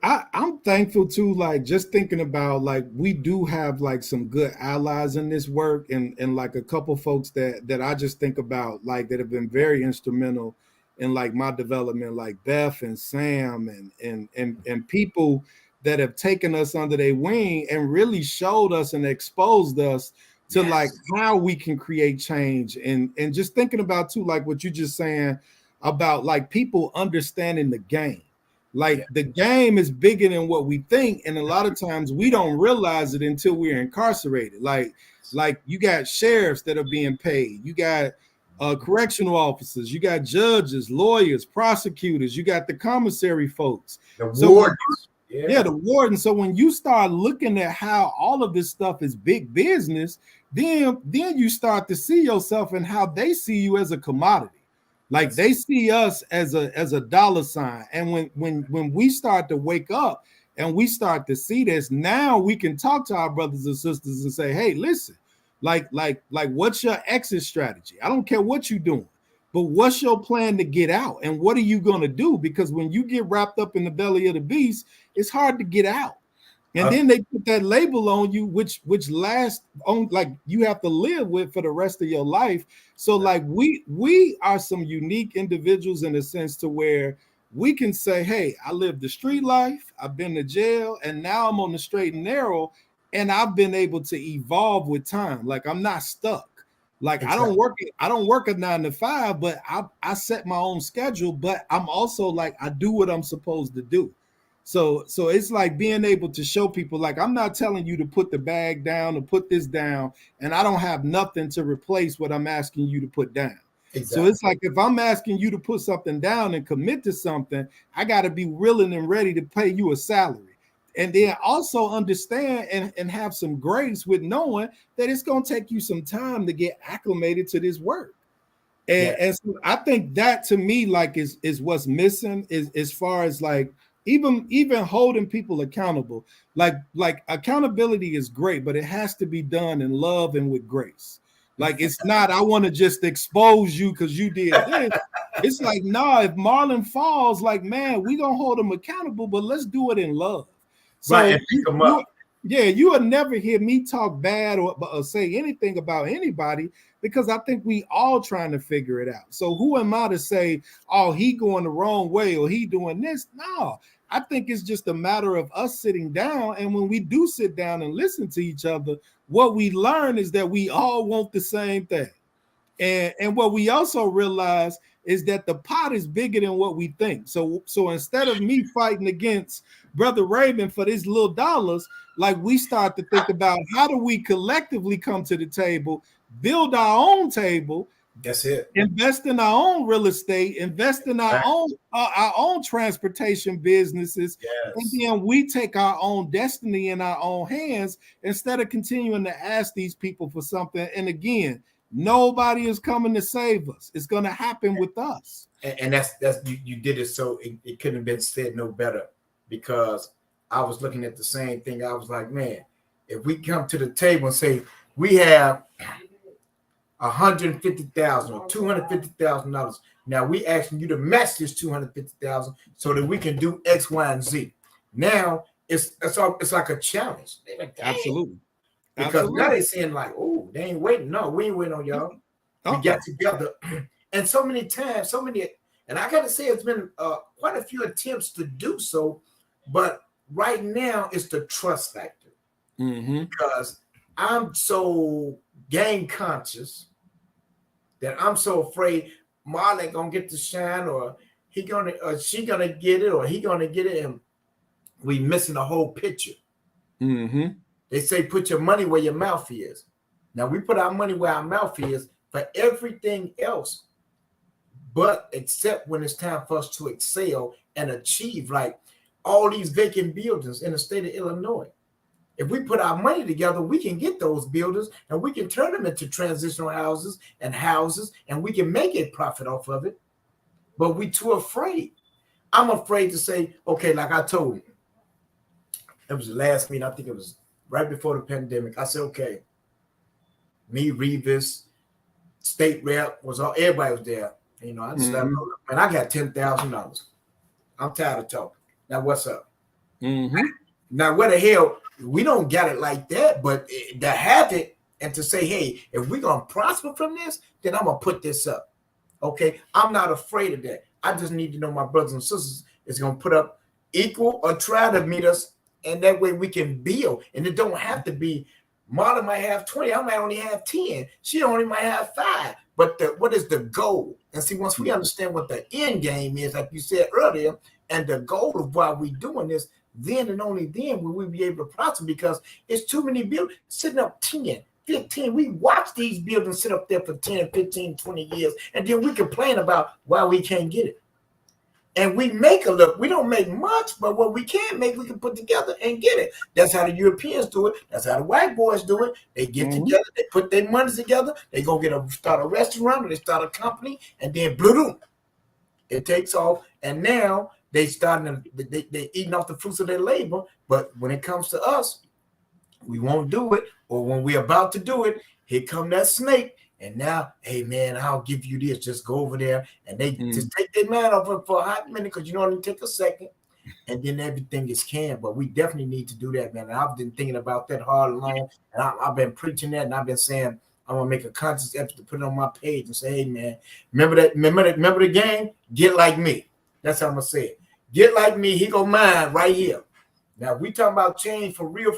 I'm thankful too. Like just thinking about like we do have like some good allies in this work, and like a couple folks that I just think about like that have been very instrumental in like my development, like Beth and Sam and people that have taken us under their wing and really showed us and exposed us to like how we can create change, and just thinking about too, like what you just saying about like people understanding the game. Like the game is bigger than what we think, and a lot of times we don't realize it until we're incarcerated. Like you got sheriffs that are being paid, you got correctional officers, you got judges, lawyers, prosecutors, you got the commissary folks, the wardens. The warden. So when you start looking at how all of this stuff is big business, then you start to see yourself and how they see you as a commodity. Like they see us as a dollar sign. And when we start to wake up and we start to see this, now we can talk to our brothers and sisters and say, hey, listen, like what's your exit strategy? I don't care what you're doing, but what's your plan to get out? And what are you going to do? Because when you get wrapped up in the belly of the beast, it's hard to get out. And then they put that label on you, which lasts on, like, you have to live with for the rest of your life. So like we are some unique individuals in a sense to where we can say, hey, I lived the street life, I've been to jail, and now I'm on the straight and narrow, and I've been able to evolve with time. Like, I'm not stuck. Like, exactly. I don't work a 9 to 5, but I set my own schedule, but I'm also like, I do what I'm supposed to do. So it's like being able to show people, like, I'm not telling you to put the bag down or put this down, and I don't have nothing to replace what I'm asking you to put down. Exactly. So it's like, if I'm asking you to put something down and commit to something, I got to be willing and ready to pay you a salary. And then also understand and have some grace with knowing that it's going to take you some time to get acclimated to this work. And so I think that, to me, like, is what's missing, is as far as like even holding people accountable. Like accountability is great, but it has to be done in love and with grace. Like, it's not, I want to just expose you because you did this. It's like, nah, if Marlon falls, like, man, we gonna hold him accountable, but let's do it in love. So right, and pick them up. You will never hear me talk bad or say anything about anybody, because I think we all trying to figure it out. So who am I to say, oh, he going the wrong way or he doing this? No, I think it's just a matter of us sitting down. And when we do sit down and listen to each other, what we learn is that we all want the same thing. And what we also realize is that the pot is bigger than what we think. So instead of me fighting against Brother Raymond for these little dollars, like, we start to think about, how do we collectively come to the table, build our own table. That's it. Invest in our own real estate, invest in our own transportation businesses. Yes. And then we take our own destiny in our own hands instead of continuing to ask these people for something. And again, nobody is coming to save us. It's going to happen with us. And that's you did it, so it couldn't have been said no better, because I was looking at the same thing. I was like, man, if we come to the table and say we have $150,000 or $250,000, now we asking you to match this $250,000 so that we can do X, Y, and Z. Now it's like a challenge. Like, absolutely. Because now they're saying, like, oh, they ain't waiting. No, we ain't waiting on y'all. We got together. And so many times, and I got to say, it's been quite a few attempts to do so, but right now it's the trust factor. Because I'm so game conscious that I'm so afraid Marlon gonna get to shine, or she gonna get it, or he gonna get it, and we missing the whole picture. They say put your money where your mouth is. Now we put our money where our mouth is for everything else, but except when it's time for us to excel and achieve, like all these vacant buildings in the state of Illinois. If we put our money together, we can get those buildings and we can turn them into transitional houses, and we can make a profit off of it. But we too afraid. I'm afraid to say, okay, like I told you, it was the last meeting, I think it was right before the pandemic. I said, okay, me, Revis, state rep, everybody was there. You know, I just let them know, man, I got $10,000. I'm tired of talking. Now what's up? Now where the hell? We don't got it like that, but to have it and to say, hey, if we're going to prosper from this, then I'm going to put this up. Okay, I'm not afraid of that. I just need to know my brothers and sisters is going to put up equal or try to meet us, and that way we can build. And it don't have to be, Marlon might have 20, I might only have 10. She only might have 5. But what is the goal? And see, once we understand what the end game is, like you said earlier, and the goal of why we're doing this, then and only then will we be able to prosper, because it's too many buildings sitting up 10, 15. We watch these buildings sit up there for 10, 15, 20 years, and then we complain about why we can't get it. And we we don't make much, but what we can make, we can put together and get it. That's how the Europeans do it. That's how the white boys do it. They get together, they put their money together, they go start a restaurant, or they start a company, and then bloom, it takes off. And now they eating off the fruits of their labor. But when it comes to us, we won't do it. Or when we're about to do it, here come that snake. And now, hey man, I'll give you this. Just go over there, and they just take their man over for a hot minute, because you know it'll take a second, and then everything is canned. But we definitely need to do that, man. And I've been thinking about that hard and long, and I've been preaching that, and I've been saying I'm gonna make a conscious effort to put it on my page and say, hey man, remember the game? Get like me. That's how I'm gonna say it. Get like me. He go mine right here. Now, we talking about change for real,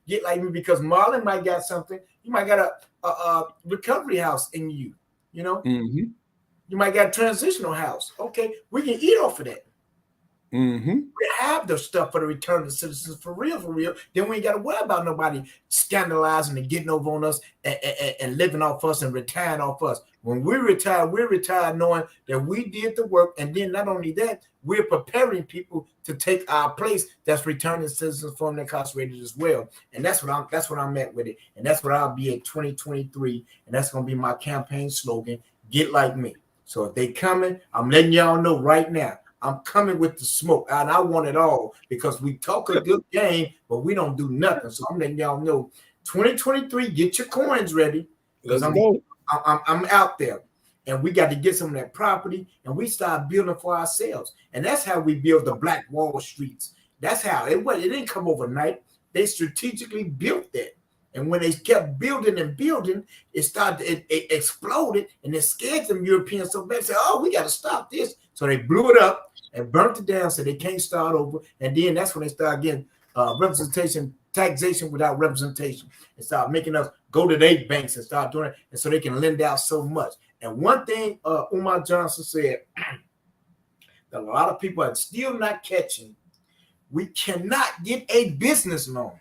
get like me, because Marlon might got something. You might got a recovery house in you, you know? Mm-hmm. You might got a transitional house. Okay, we can eat off of that. Mm-hmm. We have the stuff for the return of citizens for real. Then we ain't got to worry about nobody scandalizing and getting over on us and living off us and retiring off us. When we retire, we're retired knowing that we did the work. And then not only that, we're preparing people to take our place that's returning citizens from incarcerated as well. And that's what I'm at with it. And that's what I'll be at 2023. And that's going to be my campaign slogan, get like me. So if they coming, I'm letting y'all know right now. I'm coming with the smoke, and I want it all, because we talk a good game, but we don't do nothing. So I'm letting y'all know, 2023, get your coins ready, because I'm out there, and we got to get some of that property, and we start building for ourselves. And that's how we build the Black Wall Streets. That's how it didn't come overnight. They strategically built that. And when they kept building and building, it exploded, and it scared them Europeans so bad. They said, oh, we got to stop this. So they blew it up and burnt it down, so they can't start over. And then that's when they start getting taxation without representation, and start making us go to their banks and start doing it, and so they can lend out so much. And one thing Umar Johnson said that a lot of people are still not catching, we cannot get a business loan.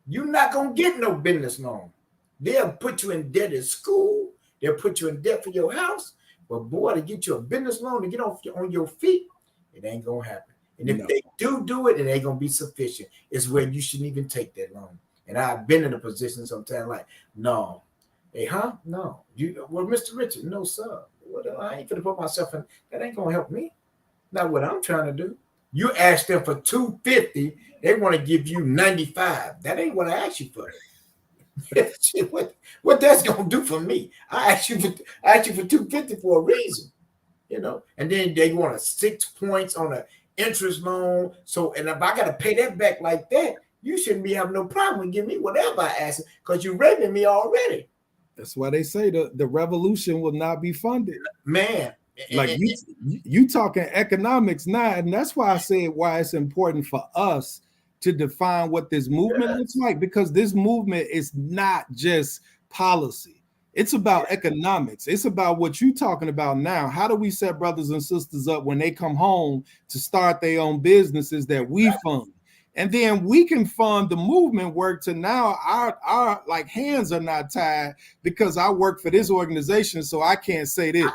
You're not going to get no business loan. They'll put you in debt at school. They'll put you in debt for your house. But boy, to get you a business loan to get on your feet, it ain't going to happen. And if they do it, it ain't going to be sufficient. It's where you shouldn't even take that loan. And I've been in a position sometimes like, no. Hey, no. Well, Mr. Richard, no, sir. I ain't going to put myself in. That ain't going to help me. Not what I'm trying to do. You ask them for $250, they want to give you $95. That ain't what I asked you for. what that's gonna do for me? I asked you for $250 for a reason, you know. And then they want 6 points on an interest loan. So, and if I gotta pay that back like that, you shouldn't be having no problem with giving me whatever I ask, because you're raping me already. That's why they say the revolution will not be funded, man. Like you talking economics now, and that's why I said why it's important for us to define what this movement looks like, because this movement is not just policy. It's about economics. It's about what you're talking about now. How do we set brothers and sisters up when they come home to start their own businesses that we fund? And then we can fund the movement work to now our like hands are not tied because I work for this organization, so I can't say this.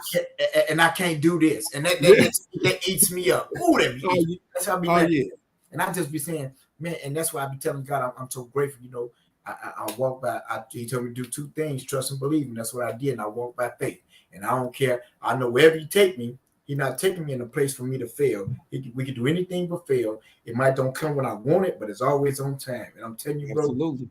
I can't do this. And that eats me up. Ooh, that's how I be mad. And I just be saying, man, and that's why I be telling God, I'm so grateful. You know, I walk by, he told me to do 2 things, trust and believe. And that's what I did. And I walk by faith. And I don't care. I know wherever you take me, he's not taking me in a place for me to fail. We can do anything but fail. It might don't come when I want it, but it's always on time. And I'm telling you, bro, absolutely.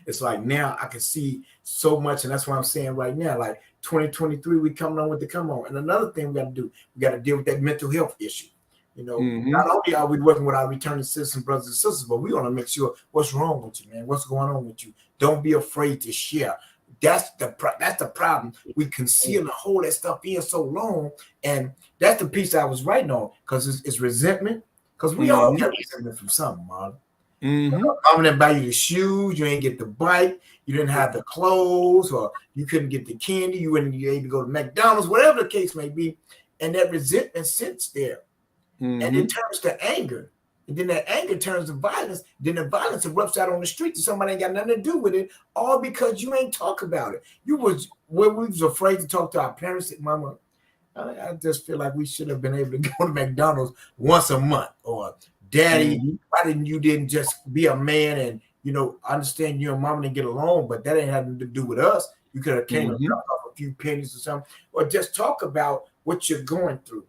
It's like now I can see so much. And that's what I'm saying right now. Like 2023, we coming on with the come on. And another thing we got to do, we got to deal with that mental health issue. You know, not only are we working with our returning citizen brothers and sisters, but we want to make sure what's wrong with you, man. What's going on with you? Don't be afraid to share. That's the problem. We conceal and hold that stuff in so long, and that's the piece I was writing on, because it's resentment. Because we all get resentment from something, Marlon. Mom didn't buy you the shoes, you ain't get the bike, you didn't have the clothes, or you couldn't get the candy, you wouldn't be able to go to McDonald's, whatever the case may be, and that resentment sits there. And it turns to anger. And then that anger turns to violence. Then the violence erupts out on the street and somebody ain't got nothing to do with it, all because you ain't talk about it. We was afraid to talk to our parents. Mama, I just feel like we should have been able to go to McDonald's once a month. Or Daddy, why didn't you just be a man and, you know, understand you and Mama didn't get along, but that ain't having to do with us. You could have came and dropped off a few pennies or something. Or just talk about what you're going through.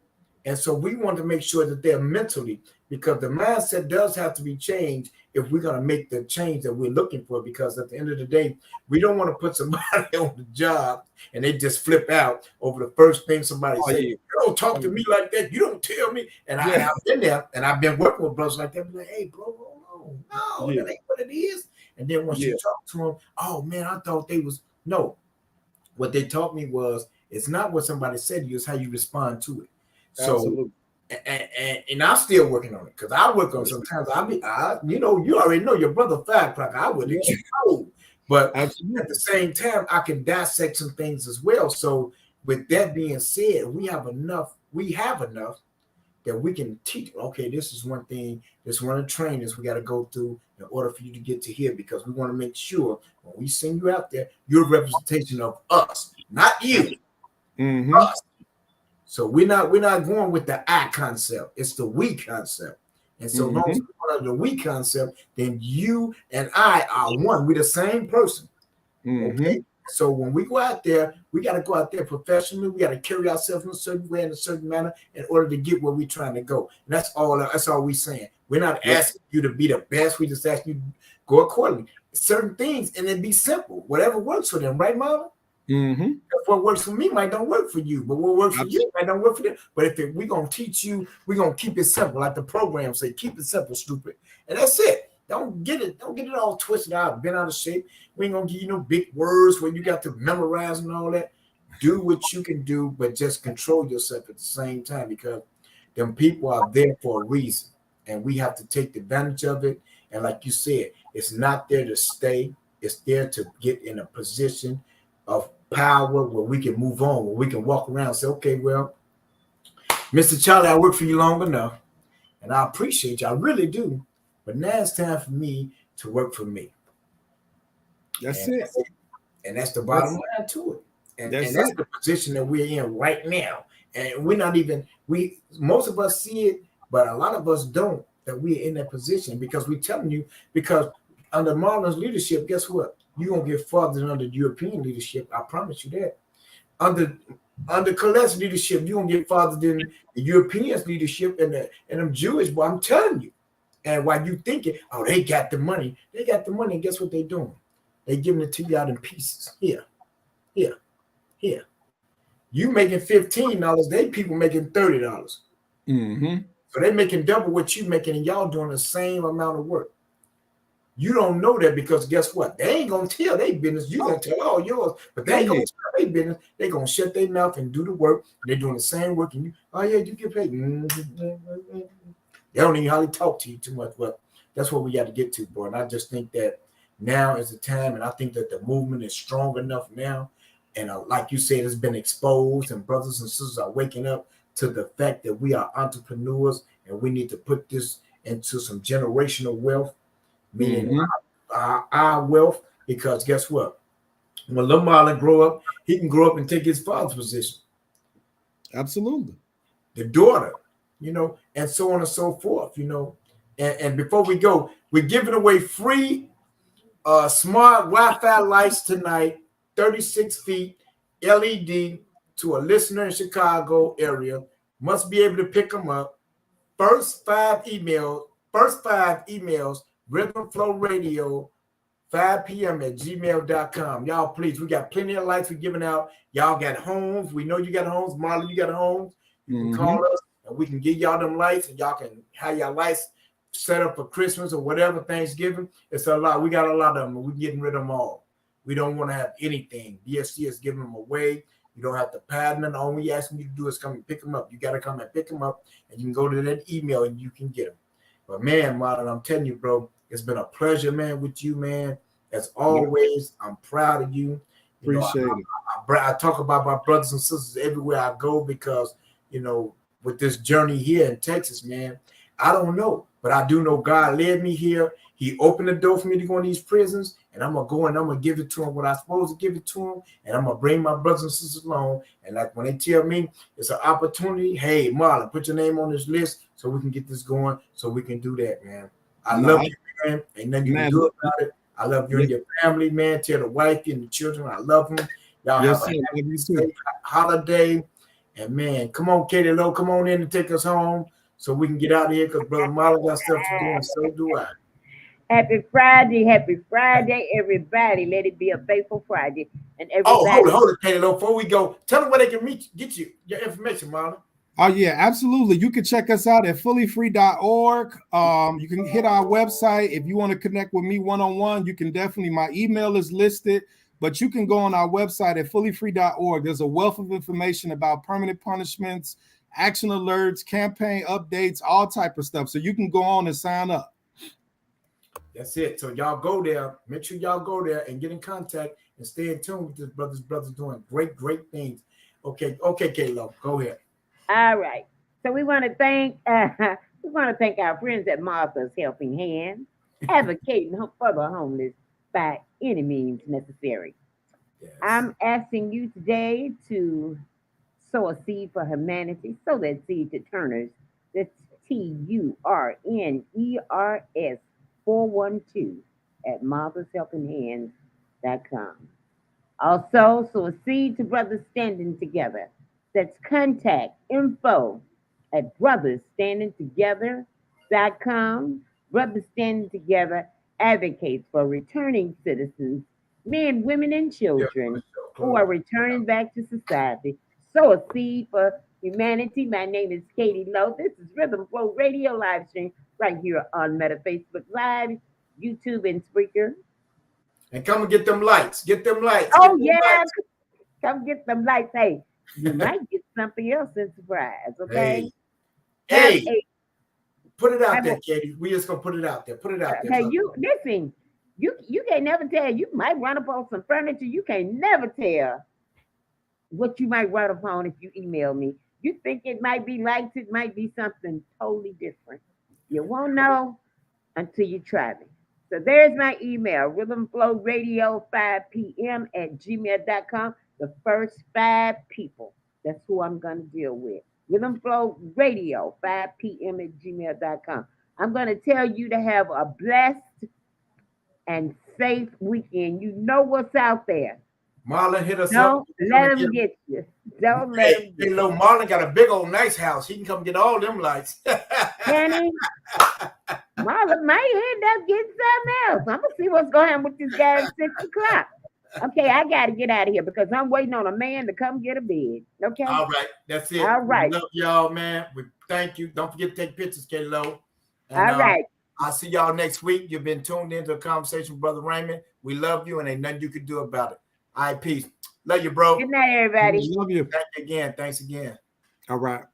And so we want to make sure that they're mentally, because the mindset does have to be changed if we're going to make the change that we're looking for. Because at the end of the day, we don't want to put somebody on the job and they just flip out over the first thing somebody says. You don't talk to me like that. You don't tell me. And I've been there and I've been working with brothers like that. Be like, hey, bro, hold on. No, that ain't what it is. And then once you talk to them, oh man, I thought they was no. What they taught me was it's not what somebody said to you, it's how you respond to it. So, absolutely. And I'm still working on it because I work on sometimes. You already know your brother firecracker. I would explode, but absolutely. At the same time, I can dissect some things as well. So, with that being said, we have enough that we can teach. Okay, this is one thing. This is one of the trainings we got to go through in order for you to get to here, because we want to make sure when we send you out there, you're a representation of us, not you. Mm-hmm. Us. So we're not going with the I concept. It's the we concept. And so long as we're under the we concept, then you and I are one. We're the same person. Okay. So when we go out there, we got to go out there professionally. We got to carry ourselves in a certain way, in a certain manner, in order to get where we're trying to go. And that's all we're saying. We're not asking you to be the best. We just ask you to go accordingly. Certain things, and it be simple. Whatever works for them, right, Marlon? Mm-hmm. What works for me might don't work for you, but what works for you might don't work for them. But if we're gonna teach you, we're gonna keep it simple, like the program say, keep it simple, stupid, and that's it. Don't get it all twisted out, bent out of shape. We ain't gonna give you no big words where you got to memorize and all that. Do what you can do, but just control yourself at the same time, because them people are there for a reason, and we have to take advantage of it. And like you said, it's not there to stay; it's there to get in a position of power where we can move on, where we can walk around and say, okay, well, Mr. Charlie, I worked for you long enough and I appreciate you. I really do. But now it's time for me to work for me. That's it. And that's the bottom line to it. And that's the position that we're in right now. And we're not even, most of us see it, but a lot of us don't, that we're in that position, because we're telling you, because under Marlon's leadership, guess what? You're going to get farther than under European leadership. I promise you that. Under Colette's leadership, you're going to get farther than the Europeans' leadership and them Jewish, boy, I'm telling you. And while you thinking, oh, they got the money. They got the money, and guess what they're doing? They're giving it to you out in pieces. Here. You making $15, they people making $30. Mm-hmm. So they're making double what you making, and y'all doing the same amount of work. You don't know that, because guess what? They ain't gonna tell their business. You gonna tell all yours, but they ain't gonna tell their business. They gonna shut their mouth and do the work. They're doing the same work, and you, oh yeah, you get paid. They don't even hardly talk to you too much, but that's what we got to get to, boy. And I just think that now is the time, and I think that the movement is strong enough now. And like you said, it's been exposed, and brothers and sisters are waking up to the fact that we are entrepreneurs, and we need to put this into some generational wealth. Meaning our wealth, because guess what? When little Marlon grow up, he can grow up and take his father's position. Absolutely. The daughter, and so on and so forth, And before we go, we're giving away free smart Wi-Fi lights tonight, 36 feet, LED, to a listener in Chicago area. Must be able to pick them up. First five emails, Rhythm Flow Radio, 5 p.m. at gmail.com. Y'all, please, we got plenty of lights we're giving out. Y'all got homes. We know you got homes. Marlon, you got homes. You can call us, and we can give y'all them lights, and y'all can have your lights set up for Christmas or whatever, Thanksgiving. It's a lot. We got a lot of them, and we're getting rid of them all. We don't want to have anything. DSC is giving them away. You don't have to patent them. All we asking you to do is come and pick them up. You got to come and pick them up, and you can go to that email, and you can get them. But, man, Marlon, I'm telling you, bro, it's been a pleasure, man, with you, man. As always, I'm proud of you. Appreciate it. I talk about my brothers and sisters everywhere I go, because, with this journey here in Texas, man, I don't know. But I do know God led me here. He opened the door for me to go in these prisons, and I'm going to go and I'm going to give it to him what I'm supposed to give it to him, and I'm going to bring my brothers and sisters along. And like when they tell me it's an opportunity, hey, Marlon, put your name on this list so we can get this going, so we can do that, man. I love you, man. Ain't nothing you can do about it. I love you and your family, man. Tell the wife and the children I love them. Y'all have a safe holiday. And man, come on, Katie Lowe, come on in and take us home so we can get out of here because Brother Marlon got stuff to do, and so do I. Happy Friday, everybody. Let it be a faithful Friday. And everybody. Oh, hold it, Katie Lowe. Before we go, tell them where they can get you, your information, Marlon. Oh, yeah, absolutely. You can check us out at fullyfree.org. You can hit our website. If you want to connect with me one-on-one, you can definitely. My email is listed, but you can go on our website at fullyfree.org. There's a wealth of information about permanent punishments, action alerts, campaign updates, all type of stuff. So you can go on and sign up. That's it. So y'all go there. Make sure y'all go there and get in contact and stay in tune with this brother's doing great things. Okay, Kayla, go ahead. All right. So we want to thank our friends at Martha's Helping Hand, advocating for the homeless by any means necessary. Yes. I'm asking you today to sow a seed for humanity. Sow that seed to Turner's. That's TURNERS 412 at marthashelpinghands.com. Also, sow a seed to Brothers Standing Together. That's contact info at brothersstandingtogether.com. Brothers Standing Together advocates for returning citizens, men, women, and children who are returning back to society. Sow a seed for humanity. My name is Katie Lowe. This is Rhythm Flow Radio live stream right here on Meta Facebook Live, YouTube, and Spreaker. And come and get them lights. Get them lights. Oh, yeah. Lights. Come get them lights. Hey, you might get something else in surprise, okay? Hey. Put it out there, Katie. We just gonna put it out there. Put it out there. Hey, you listen. You can't never tell. You might run upon some furniture. You can't never tell what you might run upon if you email me. You think it might be lights. It might be something totally different. You won't know until you try me. So there's my email, rhythmflowradio5pm@gmail.com. The first 5 people. That's who I'm going to deal with. rhythmflowradio5pm@gmail.com. I'm going to tell you to have a blessed and safe weekend. You know what's out there. Marlon, hit us up. Don't let him get you. Don't let him get you. Marlon got a big old nice house. He can come get all them lights. Can he? Marlon might end up getting something else. I'm going to see what's going on with this guy at 6 o'clock. Okay, I got to get out of here because I'm waiting on a man to come get a bed. Okay? All right. That's it. All right. We love y'all, man. We thank you. Don't forget to take pictures, K-Lo. All right. I'll see y'all next week. You've been tuned into a conversation with Brother Raymond. We love you, and ain't nothing you can do about it. All right, peace. Love you, bro. Good night, everybody. Love you. Thank you again. Thanks again. All right.